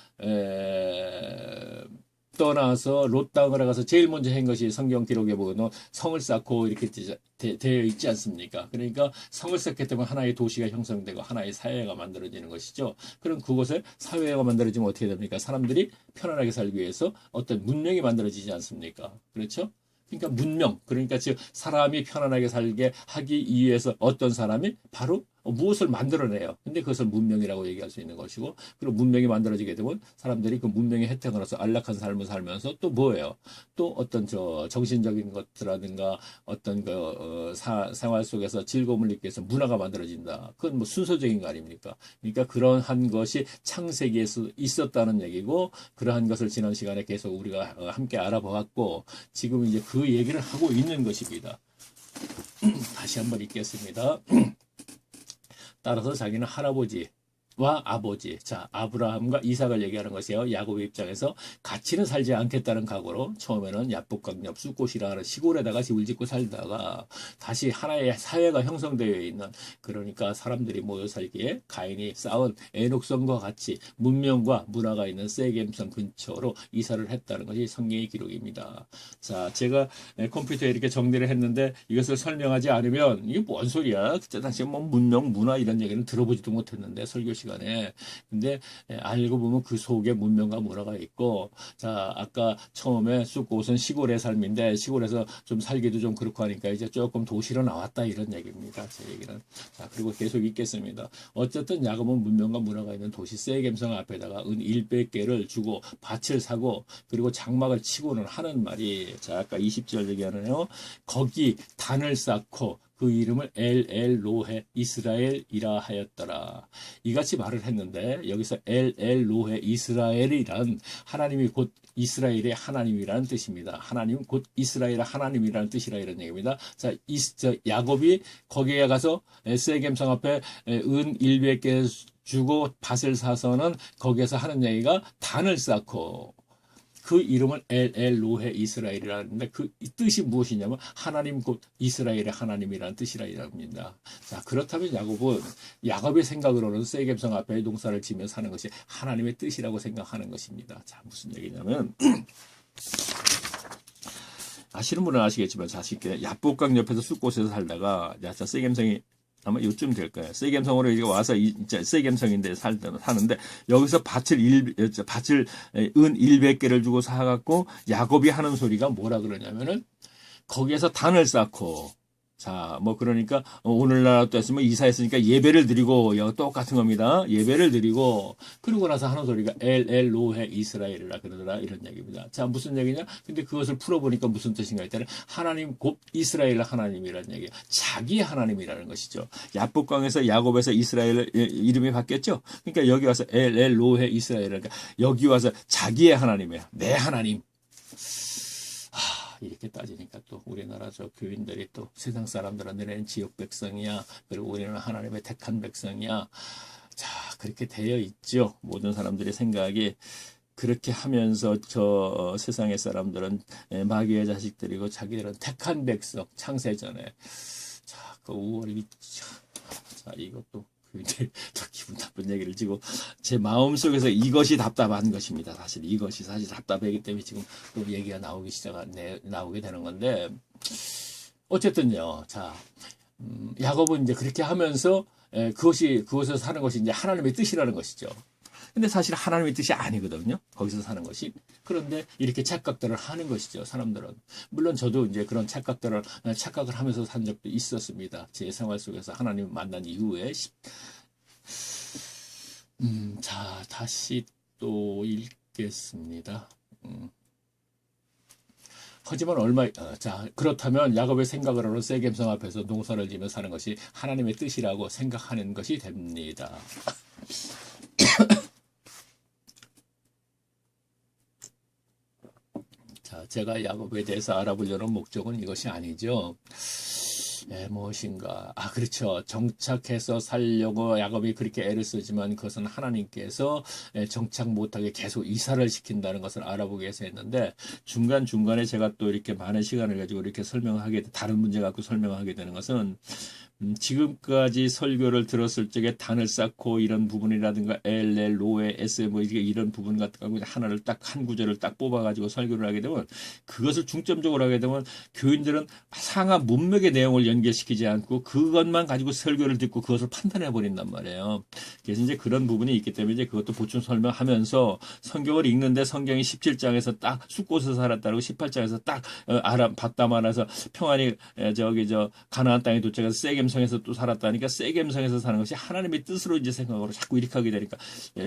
떠나서 롯 땅으로 가서 제일 먼저 한 것이 성경 기록에 보면 성을 쌓고 이렇게 되어 있지 않습니까? 그러니까 성을 쌓기 때문에 하나의 도시가 형성되고 하나의 사회가 만들어지는 것이죠. 그럼 그곳에 사회가 만들어지면 어떻게 됩니까? 사람들이 편안하게 살기 위해서 어떤 문명이 만들어지지 않습니까? 그렇죠? 그러니까 문명, 그러니까 즉 사람이 편안하게 살게 하기 위해서 어떤 사람이 바로 무엇을 만들어내요. 근데 그것을 문명이라고 얘기할 수 있는 것이고, 그리고 문명이 만들어지게 되면 사람들이 그 문명의 혜택으로서 안락한 삶을 살면서 또 뭐예요? 또 어떤 정신적인 것이라든가 어떤 생활 속에서 즐거움을 느끼기 위해서 문화가 만들어진다. 그건 뭐 순서적인 거 아닙니까? 그러니까 그러한 것이 창세기에서 있었다는 얘기고, 그러한 것을 지난 시간에 계속 우리가 함께 알아보았고, 지금 이제 그 얘기를 하고 있는 것입니다. 다시 한번 읽겠습니다. 따라서 자기는 할아버지와 아버지, 자 아브라함과 이삭을 얘기하는 것이에요. 야곱의 입장에서 같이는 살지 않겠다는 각오로 처음에는 야복강옆 숫곳이라 하는 시골에다가 집을 짓고 살다가 다시 하나의 사회가 형성되어 있는, 그러니까 사람들이 모여 살기에 가인이 쌓은 에녹성과 같이 문명과 문화가 있는 세겜성 근처로 이사를 했다는 것이 성경의 기록입니다. 자, 제가 컴퓨터에 이렇게 정리를 했는데 이것을 설명하지 않으면 이게 뭔 소리야? 그때 당시에 뭐 문명, 문화 이런 얘기는 들어보지도 못했는데 설교 시간에. 근데 알고 보면 그 속에 문명과 문화가 있고, 자, 아까 처음에 쑥꽃은 시골의 삶인데 시골에서 좀 살기도 좀 그렇고 하니까 이제 조금 도시로 나왔다 이런 얘기입니다. 제 얘기는. 자, 그리고 계속 읽겠습니다. 어쨌든 야곱은 문명과 문화가 있는 도시 세겜성 앞에다가 은 100개를 주고 밭을 사고 그리고 장막을 치고는 하는 말이, 자, 아까 20절 얘기하네요. 거기 단을 쌓고 그 이름을 엘로헤 이스라엘이라 하였더라. 이같이 말을 했는데 여기서 엘로헤 이스라엘이란 하나님이 곧 이스라엘의 하나님이라는 뜻입니다. 하나님은 곧 이스라엘의 하나님이라는 뜻이라 이런 얘기입니다. 자, 야곱이 거기에 가서 세겜성 앞에 은 100개 주고 밭을 사서는 거기에서 하는 얘기가 단을 쌓고 그 이름은 엘로헤 이스라엘이라는데 그 뜻이 무엇이냐면 하나님 곧 이스라엘의 하나님이라는 뜻이라 합니다. 자, 그렇다면 야곱의 생각으로는 세겜성 앞에 농사를 지며 사는 것이 하나님의 뜻이라고 생각하는 것입니다. 자, 무슨 얘기냐면 아시는 분은 아시겠지만 자식께 야복강 옆에서 쑥곳에서 살다가 세겜성이 아마 요쯤 될 거예요. 세겜성으로 이제 와서 세겜성인데 사는데 여기서 밭을 은 100개를 주고 사갖고 야곱이 하는 소리가 뭐라 그러냐면은 거기에서 단을 쌓고, 자, 뭐 그러니까 오늘날 또 했으면 이사했으니까 예배를 드리고 똑같은 겁니다. 예배를 드리고 그러고 나서 하는 소리가 엘로헤 이스라엘이라 그러더라 이런 얘기입니다. 자, 무슨 얘기냐? 근데 그것을 풀어보니까 무슨 뜻인가 했더니 하나님 곧 이스라엘 하나님이라는 얘기예요. 자기 하나님이라는 것이죠. 야복강에서 야곱에서 이스라엘 이름이 바뀌었죠. 그러니까 여기 와서 엘로헤 이스라엘, 그러니까 여기 와서 자기의 하나님이에요. 내 하나님. 이렇게 따지니까 또 우리나라 교인들이 또 세상 사람들은 너네는 지역 백성이야, 그리고 우리는 하나님의 택한 백성이야. 자, 그렇게 되어 있죠. 모든 사람들의 생각이 그렇게 하면서 세상의 사람들은 마귀의 자식들이고 자기들은 택한 백성, 창세전에. 자, 그 5월이 자, 이것도 더 기분 나쁜 얘기를 지고 제 마음속에서 이것이 답답한 것입니다. 사실 이것이 답답하기 때문에 지금 또 얘기가 나오게 되는 건데, 어쨌든요. 자, 야곱은 이제 그렇게 하면서 그것에서 사는 것이 이제 하나님의 뜻이라는 것이죠. 근데 사실 하나님의 뜻이 아니거든요. 거기서 사는 것이. 그런데 이렇게 착각들을 하는 것이죠. 사람들은. 물론 저도 이제 그런 착각을 하면서 산 적도 있었습니다. 제 생활 속에서 하나님 만난 이후에. 자, 다시 또 읽겠습니다. 하지만 자, 그렇다면 야곱의 생각으로는 세겜성 앞에서 농사를 지며 사는 것이 하나님의 뜻이라고 생각하는 것이 됩니다. 자, 제가 야곱에 대해서 알아보려는 목적은 이것이 아니죠. 무엇인가? 그렇죠. 정착해서 살려고 야곱이 그렇게 애를 쓰지만 그것은 하나님께서 정착 못하게 계속 이사를 시킨다는 것을 알아보기 위해서 했는데, 중간중간에 제가 또 이렇게 많은 시간을 가지고 이렇게 다른 문제 갖고 설명하게 되는 것은, 지금까지 설교를 들었을 적에 단을 쌓고 이런 부분이라든가 로에 뭐 이런 부분 같은 경우 하나를 딱 한 구절을 딱 뽑아가지고 설교를 하게 되면, 그것을 중점적으로 하게 되면 교인들은 상하 문맥의 내용을 연결시키지 않고 그것만 가지고 설교를 듣고 그것을 판단해 버린단 말이에요. 그래서 이제 그런 부분이 있기 때문에 이제 그것도 보충 설명하면서 성경을 읽는데 성경이 17장에서 딱 숫곳에서 살았다고 18장에서 딱 바담 안에서 평안히 가나안 땅에 도착해서 세겜 세겜성에서 또 살았다니까 세겜성에서 사는 것이 하나님의 뜻으로 이제 생각으로 자꾸 이렇게 하게 되니까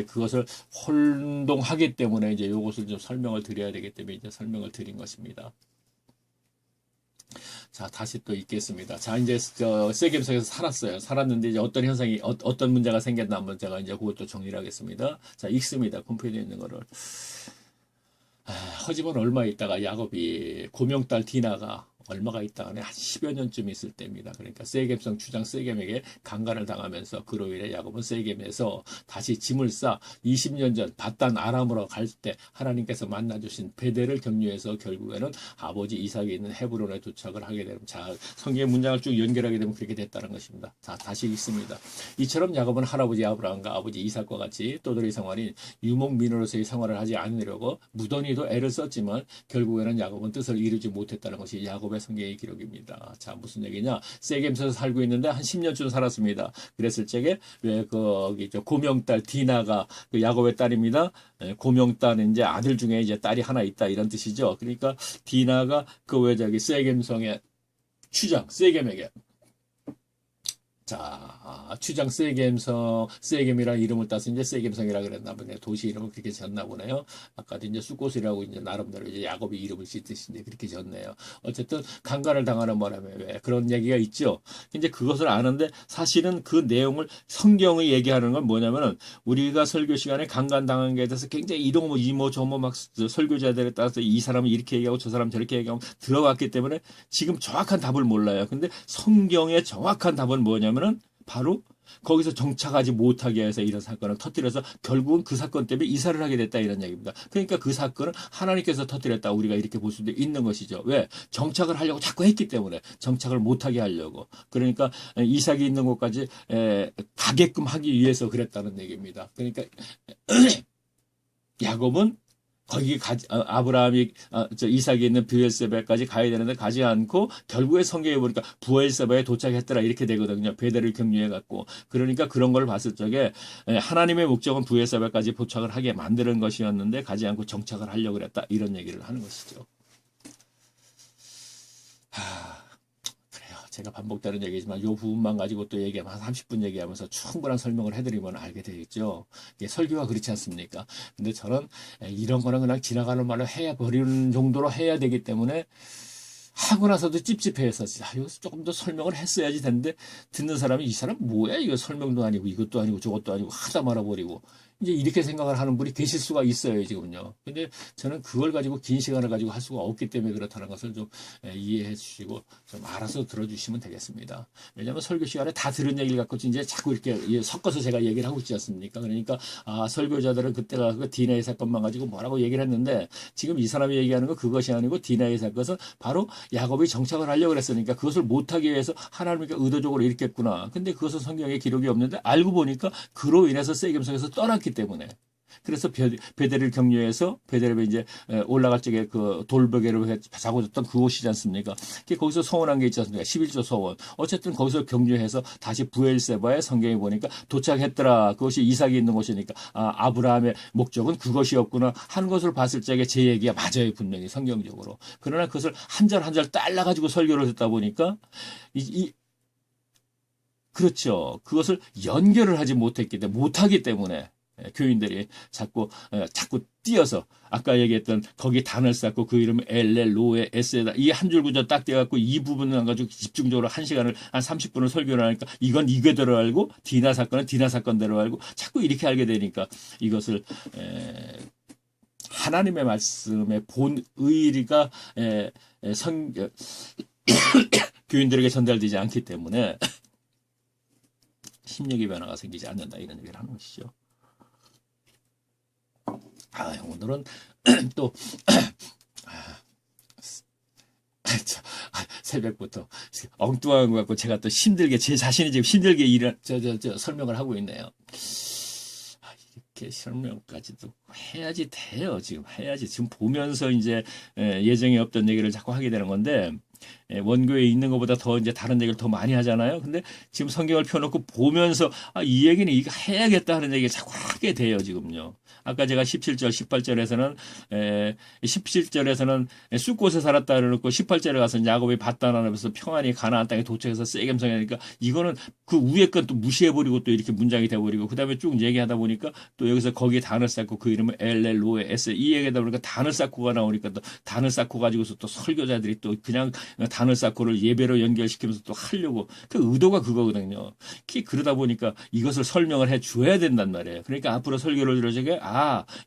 그것을 혼동하기 때문에 이제 이것을 좀 설명을 드려야 되기 때문에 이제 설명을 드린 것입니다. 자, 다시 또 읽겠습니다. 자, 이제 세겜성에서 살았어요. 살았는데 이제 어떤 현상이 어떤 문제가 생겼나 한번 제가 이제 그것도 정리를 하겠습니다. 자, 읽습니다. 컴퓨터에 있는 거를. 하지만 얼마 있다가 야곱이 고명딸 디나가 얼마가 있다가 한 10여 년쯤 있을 때입니다. 그러니까 세겜성 주장 세겜에게 강간을 당하면서 그로 인해 야곱은 세겜에서 다시 짐을 싸 20년 전 바단 아람으로 갈 때 하나님께서 만나주신 베델을 경유해서 결국에는 아버지 이삭이 있는 헤브론에 도착을 하게 되면, 자, 성경의 문장을 쭉 연결하게 되면 그렇게 됐다는 것입니다. 자, 다시 읽습니다. 이처럼 야곱은 할아버지 아브라함과 아버지 이삭과 같이 또들의 생활인 유목민으로서의 생활을 하지 않으려고 무던히도 애를 썼지만 결국에는 야곱은 뜻을 이루지 못했다는 것이 야곱의 성경의 기록입니다. 자, 무슨 얘기냐? 세겜에서 살고 있는데 한 10년쯤 살았습니다. 그랬을 적에 왜 거기 고명딸 디나가 그 야곱의 딸입니다. 고명딸은 이제 아들 중에 이제 딸이 하나 있다 이런 뜻이죠. 그러니까 디나가 그 왜 저기 세겜성의 추장 세겜에게, 자, 추장 세겜이라는 이름을 따서 이제 세겜성이라 그랬나 보네요. 도시 이름을 그렇게 지었나 보네요. 아까도 이제 숫곳이라고 이제 나름대로 이제 야곱이 이름을 짓듯이 이제 그렇게 지었네요. 어쨌든 강간을 당하는 바람에 왜 그런 얘기가 있죠. 이제 그것을 아는데 사실은 그 내용을 성경이 얘기하는 건 뭐냐면은 우리가 설교 시간에 강간 당한 게 대해서 굉장히 이동 이모 저모 막 설교자들에 따라서 이 사람은 이렇게 얘기하고 저 사람 저렇게 얘기하고 들어갔기 때문에 지금 정확한 답을 몰라요. 근데 성경의 정확한 답은 뭐냐면 바로 거기서 정착하지 못하게 해서 이런 사건을 터뜨려서 결국은 그 사건 때문에 이사를 하게 됐다 이런 얘기입니다. 그러니까 그 사건은 하나님께서 터뜨렸다 우리가 이렇게 볼 수도 있는 것이죠. 왜? 정착을 하려고 자꾸 했기 때문에 정착을 못하게 하려고. 그러니까 이삭이 있는 곳까지 가게끔 하기 위해서 그랬다는 얘기입니다. 그러니까 야곱은 거기 아브라함이 이삭이 있는 브엘세바까지 가야 되는데 가지 않고 결국에 성경에 보니까 브엘세바에 도착했더라 이렇게 되거든요. 베델을 경유해 갖고. 그러니까 그런 걸 봤을 적에 하나님의 목적은 브엘세바까지 도착을 하게 만드는 것이었는데 가지 않고 정착을 하려고 그랬다 이런 얘기를 하는 것이죠. 제가 반복되는 얘기지만 이 부분만 가지고 또 얘기하면 한 30분 얘기하면서 충분한 설명을 해드리면 알게 되겠죠. 이게 설교가 그렇지 않습니까? 근데 저는 이런 거는 그냥 지나가는 말로 해버리는 정도로 해야 되기 때문에 하고 나서도 찝찝해서 이거 조금 더 설명을 했어야지 되는데 듣는 사람이 이 사람 뭐야 이거 설명도 아니고 이것도 아니고 저것도 아니고 하다 말아버리고 이제 이렇게 생각을 하는 분이 계실 수가 있어요 지금요. 근데 저는 그걸 가지고 긴 시간을 가지고 할 수가 없기 때문에 그렇다는 것을 좀 이해해 주시고 좀 알아서 들어주시면 되겠습니다. 왜냐하면 설교 시간에 다 들은 얘기를 갖고 이제 자꾸 이렇게 섞어서 제가 얘기를 하고 있지 않습니까? 그러니까 설교자들은 그때가 그 디나의 사건만 가지고 뭐라고 얘기를 했는데 지금 이 사람이 얘기하는 거 그것이 아니고 디나의 사건은 바로 야곱이 정착을 하려고 그랬으니까 그것을 못하기 위해서 하나님께 의도적으로 이렇게 했구나. 근데 그것은 성경에 기록이 없는데 알고 보니까 그로 인해서 세겜성에서 떠났기 때문에. 그래서 베델을 경유해서 베델에 이제 올라갈 적에 그 돌베개로 자고 졌던 그곳이지 않습니까? 거기서 서원한 게 있지 않습니까? 11조 서원. 어쨌든 거기서 경유해서 다시 브엘세바에 성경에 보니까 도착했더라. 그것이 이삭이 있는 곳이니까 아브라함의 목적은 그것이었구나 하는 것을 봤을 적에 제 얘기가 맞아요. 분명히 성경적으로. 그러나 그것을 한 절 한 절 잘라가지고 설교를 듣다 보니까 그렇죠. 그것을 연결을 하지 못하기 때문에 교인들이 자꾸 띄어서 아까 얘기했던 거기 단을 쌓고 그 이름을 엘레 로에 에세다 이 한 줄 구절 딱 떼갖고 이 부분을 가지고 집중적으로 한 시간을 한 30분을 설교를 하니까 이건 이거대로 알고 디나 사건은 디나 사건대로 알고 자꾸 이렇게 알게 되니까 이것을 하나님의 말씀의 본 의리가 교인들에게 전달되지 않기 때문에 심력의 변화가 생기지 않는다 이런 얘기를 하는 것이죠. 오늘은 또 새벽부터 엉뚱한 것 같고 제가 또 힘들게 제 자신이 지금 힘들게 일을 설명을 하고 있네요. 이렇게 설명까지도 해야지 돼요. 지금 해야지 지금 보면서 이제 예정에 없던 얘기를 자꾸 하게 되는 건데 원고에 있는 것보다 더 이제 다른 얘기를 더 많이 하잖아요. 근데 지금 성경을 펴놓고 보면서 이 얘기는 이거 해야겠다 하는 얘기를 자꾸 하게 돼요, 지금요. 아까 제가 17절, 18절에서는 17절에서는 숫곳에 살았다 그러고 18절에 가서 야곱이 밧단하면서 평안히 가나안 땅에 도착해서 세겜성이니까 이거는 그 위에 건 또 무시해버리고 또 이렇게 문장이 돼버리고 그다음에 쭉 얘기하다 보니까 또 여기서 거기에 단을 쌓고 그 이름을 엘렐로에 에스 이 얘기하다 보니까 단을 쌓고가 나오니까 또 단을 쌓고 가지고서 또 설교자들이 또 그냥 단을 쌓고를 예배로 연결시키면서 또 하려고 그 의도가 그거거든요. 그러다 보니까 이것을 설명을 해 줘야 된단 말이에요. 그러니까 앞으로 설교를 들어주게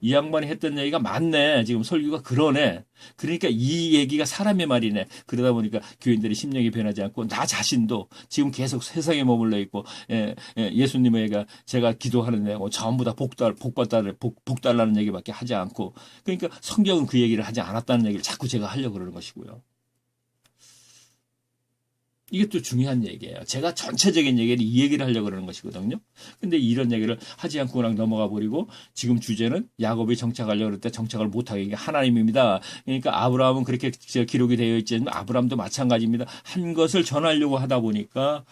이 양반이 했던 얘기가 맞네. 지금 설교가 그러네. 그러니까 이 얘기가 사람의 말이네. 그러다 보니까 교인들의 심령이 변하지 않고 나 자신도 지금 계속 세상에 머물러 있고 예수님에게 제가 기도하는데 전부 다 복 달라는 얘기밖에 하지 않고 그러니까 성경은 그 얘기를 하지 않았다는 얘기를 자꾸 제가 하려고 그러는 것이고요. 이게 또 중요한 얘기예요. 제가 전체적인 얘기를 이 얘기를 하려고 그러는 것이거든요. 근데 이런 얘기를 하지 않고 그냥 넘어가 버리고 지금 주제는 야곱이 정착하려고 그럴 때 정착을 못하게 이게 하나님입니다. 그러니까 아브라함은 그렇게 기록이 되어 있지만 아브라함도 마찬가지입니다. 한 것을 전하려고 하다 보니까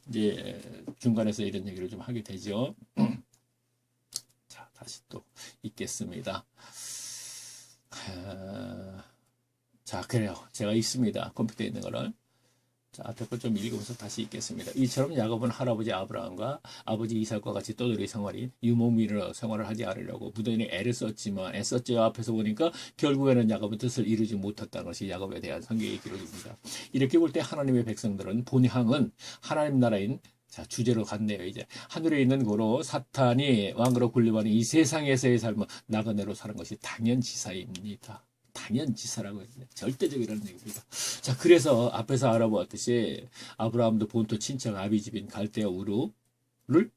이제 중간에서 이런 얘기를 좀 하게 되죠. 자, 다시 또 읽겠습니다. 자, 그래요. 제가 읽습니다. 컴퓨터에 있는 거를. 자, 앞에 걸 좀 읽으면서 다시 읽겠습니다. 이처럼 야곱은 할아버지 아브라함과 아버지 이삭과 같이 떠돌이 생활이 유목민으로 생활을 하지 않으려고 무던히 애를 썼지만 애썼죠. 앞에서 보니까 결국에는 야곱의 뜻을 이루지 못했다는 것이 야곱에 대한 성경의 기록입니다. 이렇게 볼 때 하나님의 백성들은 본향은 하나님 나라인 자, 주제로 갔네요. 이제 하늘에 있는 고로 사탄이 왕으로 군림하는 이 세상에서의 삶은 나그네로 사는 것이 당연지사입니다. 당연지사라고 했는데 절대적이라는 얘기입니다. 자, 그래서 앞에서 알아보았듯이 아브라함도 본토 친척 아비집인 갈대아 우르를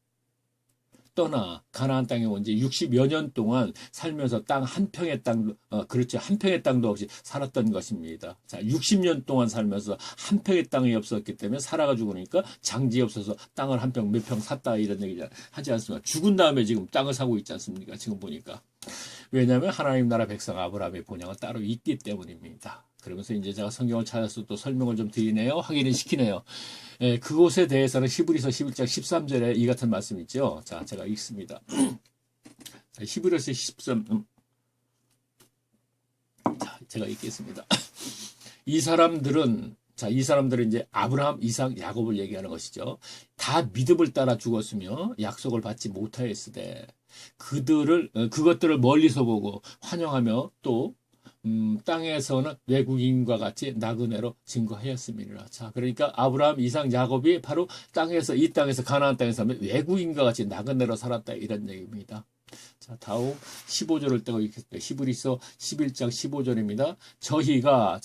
떠나 가나안 땅에 온 지 60여 년 동안 살면서 땅 한 평의 땅도 그렇죠. 한 평의 땅도 없이 살았던 것입니다. 자, 60년 동안 살면서 한 평의 땅이 없었기 때문에 살아가지고 그러니까 장지 없어서 땅을 한 평 몇 평 샀다 이런 얘기 하지 않습니까? 죽은 다음에 지금 땅을 사고 있지 않습니까? 지금 보니까. 왜냐하면 하나님 나라 백성 아브라함의 본향은 따로 있기 때문입니다. 그러면서 이제 제가 성경을 찾아서 또 설명을 좀 드리네요. 확인을 시키네요. 그곳에 대해서는 히브리서 11장 13절에 이 같은 말씀 있죠. 자, 제가 읽습니다. 히브리서 13, 자, 제가 읽겠습니다. 이 사람들은 이제 아브라함, 이삭, 야곱을 얘기하는 것이죠. 다 믿음을 따라 죽었으며 약속을 받지 못하였으되 그것들을 멀리서 보고 환영하며 또 땅에서는 외국인과 같이 나그네로 증거하였습니다. 자, 그러니까 아브라함, 이삭, 야곱이 바로 이 땅에서 가나안 땅에서 외국인과 같이 나그네로 살았다 이런 얘기입니다. 자, 다음 15절을 떼고 읽겠습니다. 히브리서 11장 15절입니다. 저희가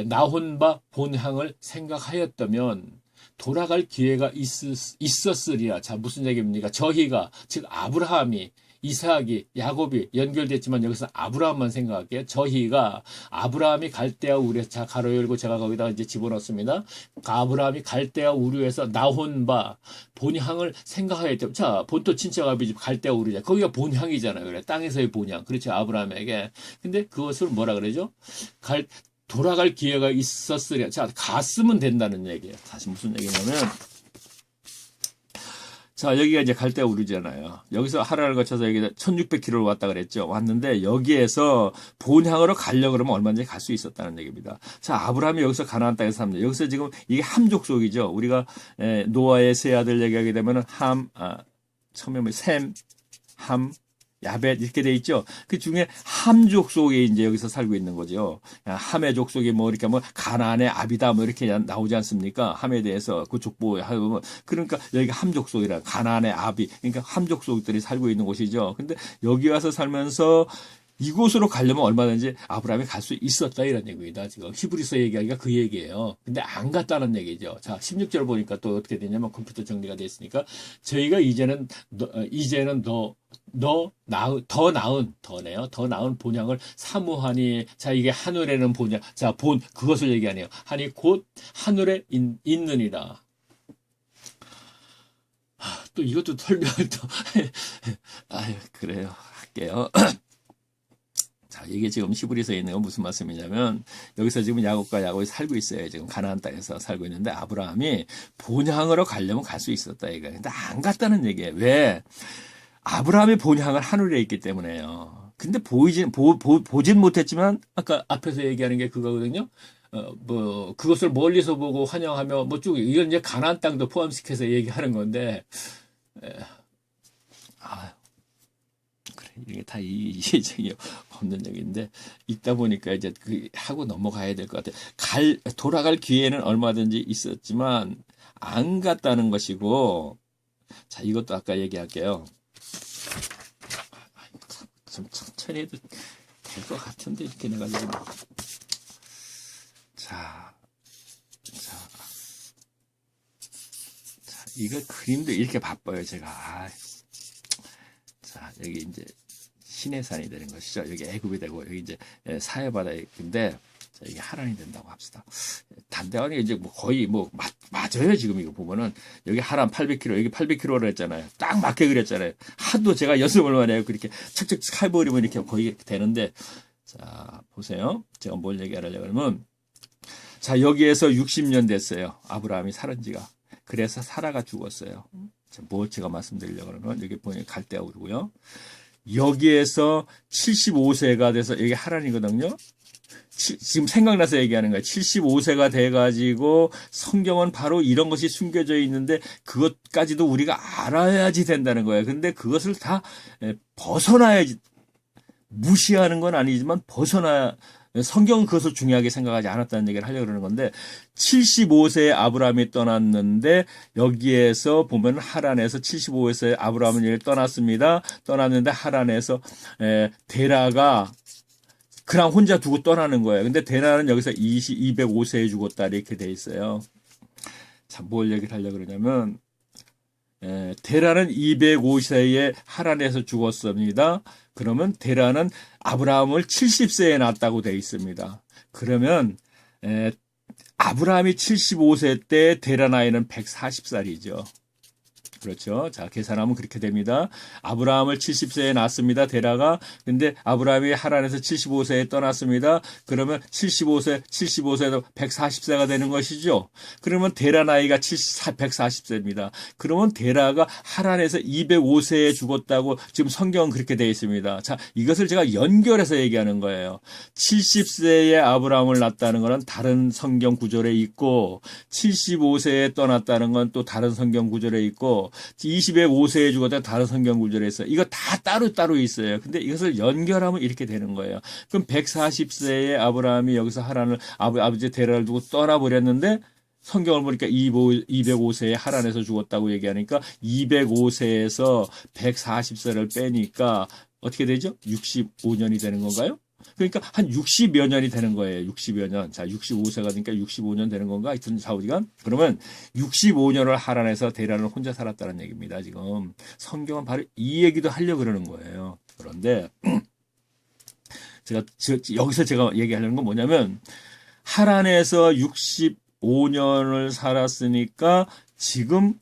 나혼 바 본향을 생각하였다면 돌아갈 기회가 있었으리라. 자, 무슨 얘기입니까? 저희가 즉 아브라함이 이삭이 야곱이 연결됐지만 여기서 아브라함만 생각할게요. 저희가 아브라함이 갈대아 우르 자 가로 열고 제가 거기다가 이제 집어넣습니다. 아브라함이 갈대아 우르에서 나혼 바 본향을 생각하였죠. 자, 본토 친척 아비집 갈대아 우르자 거기가 본향이잖아요. 그래 땅에서의 본향 그렇죠 아브라함에게. 근데 그것을 뭐라 그러죠? 돌아갈 기회가 있었으랴. 자, 갔으면 된다는 얘기예요. 다시 무슨 얘기냐면. 자, 여기가 이제 갈대아 우르잖아요. 여기서 하루를 거쳐서 여기 1600km를 왔다 그랬죠. 왔는데 여기에서 본향으로 가려고 그러면 얼마든지 갈 수 있었다는 얘기입니다. 자, 아브라함이 여기서 가나안 땅에서 삽니다. 여기서 지금 이게 함족속이죠. 우리가 노아의 세 아들 얘기하게 되면은 처음에 셈, 함, 야벳 이렇게 돼 있죠. 그 중에 함족 속에 이제 여기서 살고 있는 거죠. 함의 족속이 이렇게 가나안의 아비다 이렇게 나오지 않습니까? 함에 대해서 그 족보 하면 그러니까 여기가 함족 속이라 가나안의 아비 그러니까 함족 속들이 살고 있는 곳이죠. 근데 여기 와서 살면서 이곳으로 가려면 얼마든지 아브라함이 갈 수 있었다 이런 얘기입니다. 지금 히브리서 얘기하기가 그 얘기예요. 근데 안 갔다는 얘기죠. 자, 16절 보니까 또 어떻게 되냐면 컴퓨터 정리가 됐으니까 저희가 이제는 더 나은 본향을 사모하니 자 이게 하늘에는 본향 자 그것을 얘기하네요. 하니 곧 하늘에 있느니라. 또 이것도 설명을 또 아유 그래요 할게요. 자, 이게 지금 히브리서에 있는 건 무슨 말씀이냐면 여기서 지금 야곱과 야곱이 살고 있어요. 지금 가나안 땅에서 살고 있는데 아브라함이 본향으로 가려면 갈 수 있었다 이거예요. 근데 안 갔다는 얘기예요. 왜? 아브라함의 본향은 하늘에 있기 때문에요. 근데 보진 못했지만 아까 앞에서 얘기하는 게 그거거든요. 그것을 멀리서 보고 환영하며 쭉 이건 이제 가나안 땅도 포함시켜서 얘기하는 건데 그래 이게 다 이해적이 없는 얘기인데 읽다 보니까 이제 하고 넘어가야 될 것 같아요. 돌아갈 기회는 얼마든지 있었지만 안 갔다는 것이고, 자 이것도 아까 얘기할게요. 좀 천천히 해도 될 것 같은데 이렇게 내가 지금 자, 이거 그림도 이렇게 바빠요, 제가. 자, 여기 이제 시내산이 되는 것이죠. 여기 애굽이 되고, 여기 이제 사해바다인데, 자, 이게 하란이 된다고 합시다. 단대하니 이제 거의 맞아요, 지금 이거 보면은. 여기 하란 800km, 여기 800km로 했잖아요. 딱 맞게 그렸잖아요. 하도 제가 연습을 많이 해요. 그렇게 착착 해버리면 이렇게 거의 되는데, 자, 보세요. 제가 뭘 얘기하려고 하면, 자, 여기에서 60년 됐어요. 아브라함이 살은 지가. 그래서 사라가 죽었어요. 뭘 제가 말씀드리려고 하면, 여기 보니 갈대하고 그러고요. 여기에서 75세가 돼서, 여기 하란이거든요. 지금 생각나서 얘기하는 거예요. 75세가 돼가지고 성경은 바로 이런 것이 숨겨져 있는데 그것까지도 우리가 알아야지 된다는 거예요. 근데 그것을 다 벗어나야지. 무시하는 건 아니지만 성경은 그것을 중요하게 생각하지 않았다는 얘기를 하려고 그러는 건데 75세에 아브라함이 떠났는데 여기에서 보면 하란에서 75세에 아브라함은 떠났습니다. 떠났는데 하란에서 데라가 그냥 혼자 두고 떠나는 거예요. 근데 데라는 여기서 205세에 죽었다 이렇게 돼 있어요. 자, 뭘 얘기를 하려고 그러냐면 데라는 205세에 하란에서 죽었습니다. 그러면 데라는 아브라함을 70세에 낳았다고 돼 있습니다. 그러면 아브라함이 75세 때 데라 나이는 140살이죠. 그렇죠. 자, 계산하면 그렇게 됩니다. 아브라함을 70세에 낳습니다. 데라가. 근데 아브라함이 하란에서 75세에 떠났습니다. 그러면 75세에도 140세가 되는 것이죠. 그러면 데라 나이가 140세입니다. 그러면 데라가 하란에서 205세에 죽었다고 지금 성경은 그렇게 되어 있습니다. 자, 이것을 제가 연결해서 얘기하는 거예요. 70세에 아브라함을 낳았다는 것은 다른 성경 구절에 있고 75세에 떠났다는 건 또 다른 성경 구절에 있고 25세에 죽었다 다른 성경 구절에 있어요. 이거 다 따로따로 있어요. 근데 이것을 연결하면 이렇게 되는 거예요. 그럼 140세에 아브라함이 여기서 하란을 아버지 데라를 두고 떠나버렸는데 성경을 보니까 205세에 하란에서 죽었다고 얘기하니까 205세에서 140세를 빼니까 어떻게 되죠? 65년이 되는 건가요? 그러니까 한 60여 년이 되는 거예요. 60여 년. 자, 65세가 되니까 65년 되는 건가? 하여튼 좌우지간. 그러면 65년을 하란에서 데라는 혼자 살았다는 얘기입니다. 지금 성경은 바로 이 얘기도 하려고 그러는 거예요. 그런데 여기서 제가 얘기하려는 건 뭐냐면 하란에서 65년을 살았으니까 지금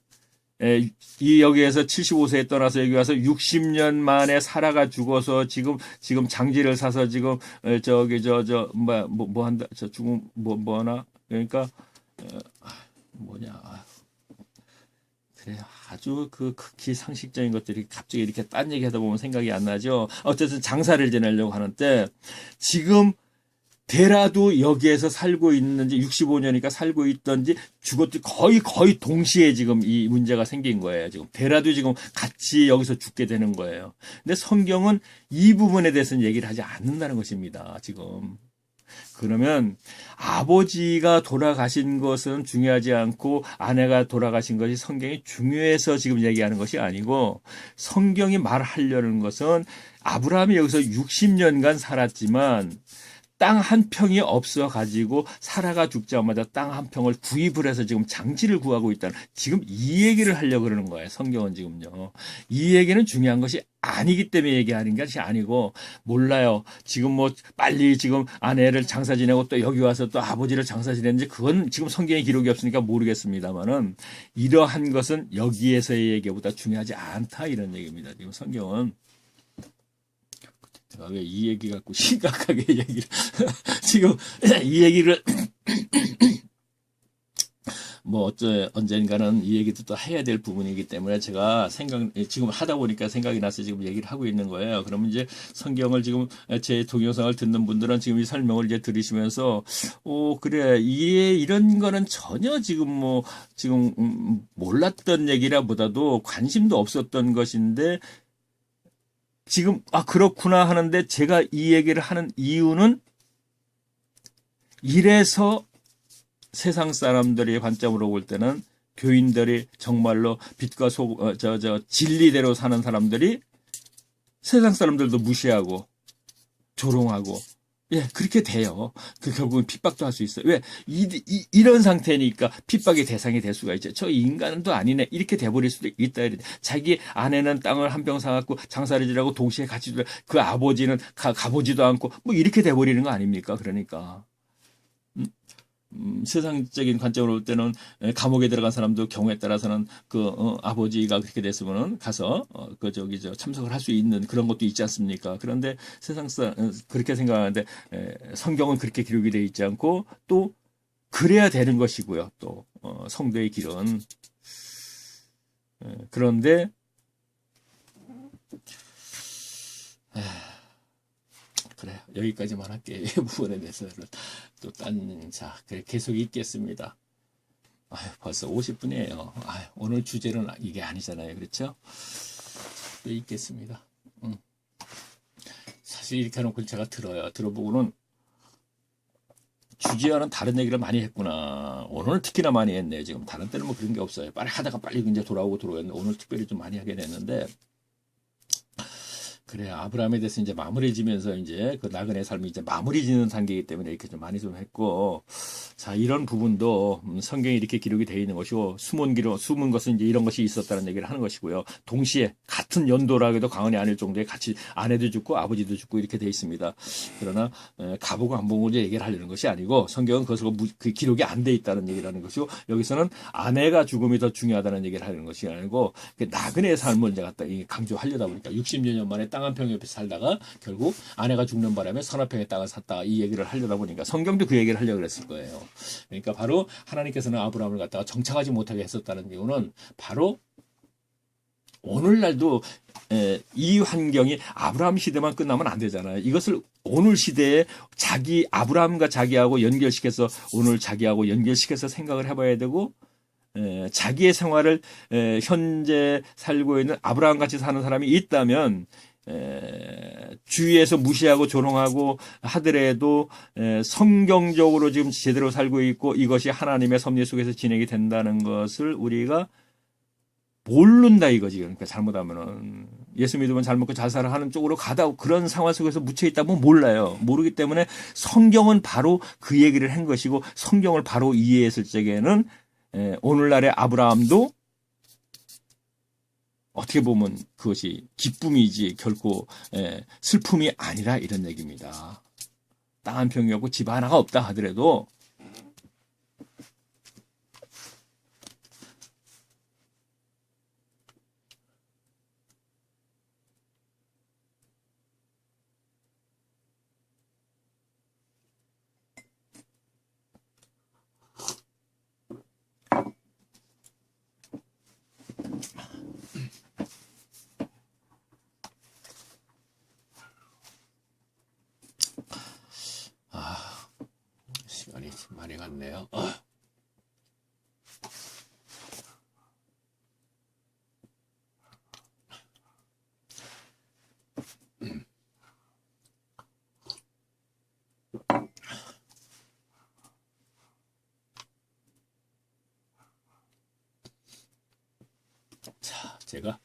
여기에서 75세에 떠나서 여기 와서 60년 만에 사라가 죽어서 지금 장지를 사서 지금 뭐 한다 죽음 뭐 하나 그러니까 뭐냐 그래 아주 극히 상식적인 것들이 갑자기 이렇게 딴 얘기하다 보면 생각이 안 나죠. 어쨌든 장사를 지내려고 하는데 지금 데라도 여기에서 살고 있는지 65년이니까 살고 있던지 죽었지 거의 동시에 지금 이 문제가 생긴 거예요. 지금 데라도 지금 같이 여기서 죽게 되는 거예요. 근데 성경은 이 부분에 대해서는 얘기를 하지 않는다는 것입니다. 지금. 그러면 아버지가 돌아가신 것은 중요하지 않고 아내가 돌아가신 것이 성경이 중요해서 지금 얘기하는 것이 아니고 성경이 말하려는 것은 아브라함이 여기서 60년간 살았지만 땅 한 평이 없어 가지고 사라가 죽자마자 땅 한 평을 구입을 해서 지금 장지를 구하고 있다는 지금 이 얘기를 하려고 그러는 거예요. 성경은 지금요. 이 얘기는 중요한 것이 아니기 때문에 얘기하는 것이 아니고 몰라요. 지금 뭐 빨리 지금 아내를 장사 지내고 또 여기 와서 또 아버지를 장사 지냈는지 그건 지금 성경에 기록이 없으니까 모르겠습니다만은 이러한 것은 여기에서의 얘기보다 중요하지 않다 이런 얘기입니다. 지금 성경은 제가 왜 이 얘기 갖고 심각하게 얘기를 지금 이 얘기를 뭐 언젠가는 이 얘기도 또 해야 될 부분이기 때문에 제가 지금 하다 보니까 생각이 나서 지금 얘기를 하고 있는 거예요. 그러면 이제 성경을 지금 제 동영상을 듣는 분들은 지금 이 설명을 이제 들으시면서 그래 이런 거는 전혀 지금 몰랐던 얘기라보다도 관심도 없었던 것인데 지금 그렇구나 하는데 제가 이 얘기를 하는 이유는 이래서 세상 사람들의 관점으로 볼 때는 교인들이 정말로 빛과 진리대로 사는 사람들이 세상 사람들도 무시하고 조롱하고 그렇게 돼요. 결국은 핍박도 할 수 있어요. 왜? 이런 상태니까 핍박의 대상이 될 수가 있죠. 저 인간은 또 아니네. 이렇게 돼버릴 수도 있다. 자기 아내는 땅을 한 평 사갖고 장사를 지라고 동시에 같이 그 아버지는 가보지도 않고 뭐 이렇게 돼버리는 거 아닙니까? 그러니까. 세상적인 관점으로 볼 때는 감옥에 들어간 사람도 경우에 따라서는 아버지가 그렇게 됐으면은 가서 참석을 할 수 있는 그런 것도 있지 않습니까? 그런데 그렇게 생각하는데 성경은 그렇게 기록이 되어 있지 않고 또 그래야 되는 것이고요. 또 성도의 길은 그런데 그래요. 여기까지만 할게요. 이 부분에 대해서는 또 그래 계속 읽겠습니다. 벌써 50분이에요. 오늘 주제는 이게 아니잖아요. 그렇죠? 또 읽겠습니다. 사실 이렇게 해놓고 제가 들어보고는 주제와는 다른 얘기를 많이 했구나. 오늘 특히나 많이 했네요. 지금 다른 때는 뭐 그런 게 없어요. 빨리 하다가 빨리 이제 돌아오겠는데 오늘 특별히 좀 많이 하게 됐는데 그래 아브라함에 대해서 이제 마무리 지면서 이제 그 나그네 삶이 이제 마무리 짓는 단계이기 때문에 이렇게 좀 많이 좀 했고 자 이런 부분도 성경에 이렇게 기록이 되어 있는 것이고 숨은 것은 이제 이런 것이 있었다는 얘기를 하는 것이고요. 동시에 같은 연도라 해도 과언이 아닐 정도의 같이 아내도 죽고 아버지도 죽고 이렇게 되어 있습니다. 그러나 가보고 안 보고 이제 얘기를 하려는 것이 아니고 성경은 그것을 그 기록이 안 돼 있다는 얘기라는 것이고 여기서는 아내가 죽음이 더 중요하다는 얘기를 하는 것이 아니고 나그네의 삶을 이제 갖다 강조하려다 보니까 60여 년 만에 땅 한 평 옆에 살다가 결국 아내가 죽는 바람에 서너 평의 땅을 샀다 이 얘기를 하려다 보니까 성경도 그 얘기를 하려고 그랬을 거예요. 그러니까 바로 하나님께서는 아브라함을 갖다가 정착하지 못하게 했었다는 이유는 바로 오늘날도 이 환경이 아브라함 시대만 끝나면 안 되잖아요. 이것을 오늘 시대에 아브라함과 자기하고 연결시켜서 오늘 자기하고 연결시켜서 생각을 해봐야 되고 자기의 생활을 현재 살고 있는 아브라함 같이 사는 사람이 있다면 주위에서 무시하고 조롱하고 하더라도 성경적으로 지금 제대로 살고 있고 이것이 하나님의 섭리 속에서 진행이 된다는 것을 우리가 모른다 이거지. 그러니까 잘못하면은 예수 믿으면 잘 먹고 잘 살아 하는 쪽으로 가다 그런 상황 속에서 묻혀 있다면 몰라요. 모르기 때문에 성경은 바로 그 얘기를 한 것이고 성경을 바로 이해했을 적에는 오늘날의 아브라함도 어떻게 보면 그것이 기쁨이지 결코 슬픔이 아니라 이런 얘기입니다. 땅 한 평이 없고 집 하나가 없다 하더라도 시간이 많이 갔네요. 자, 제가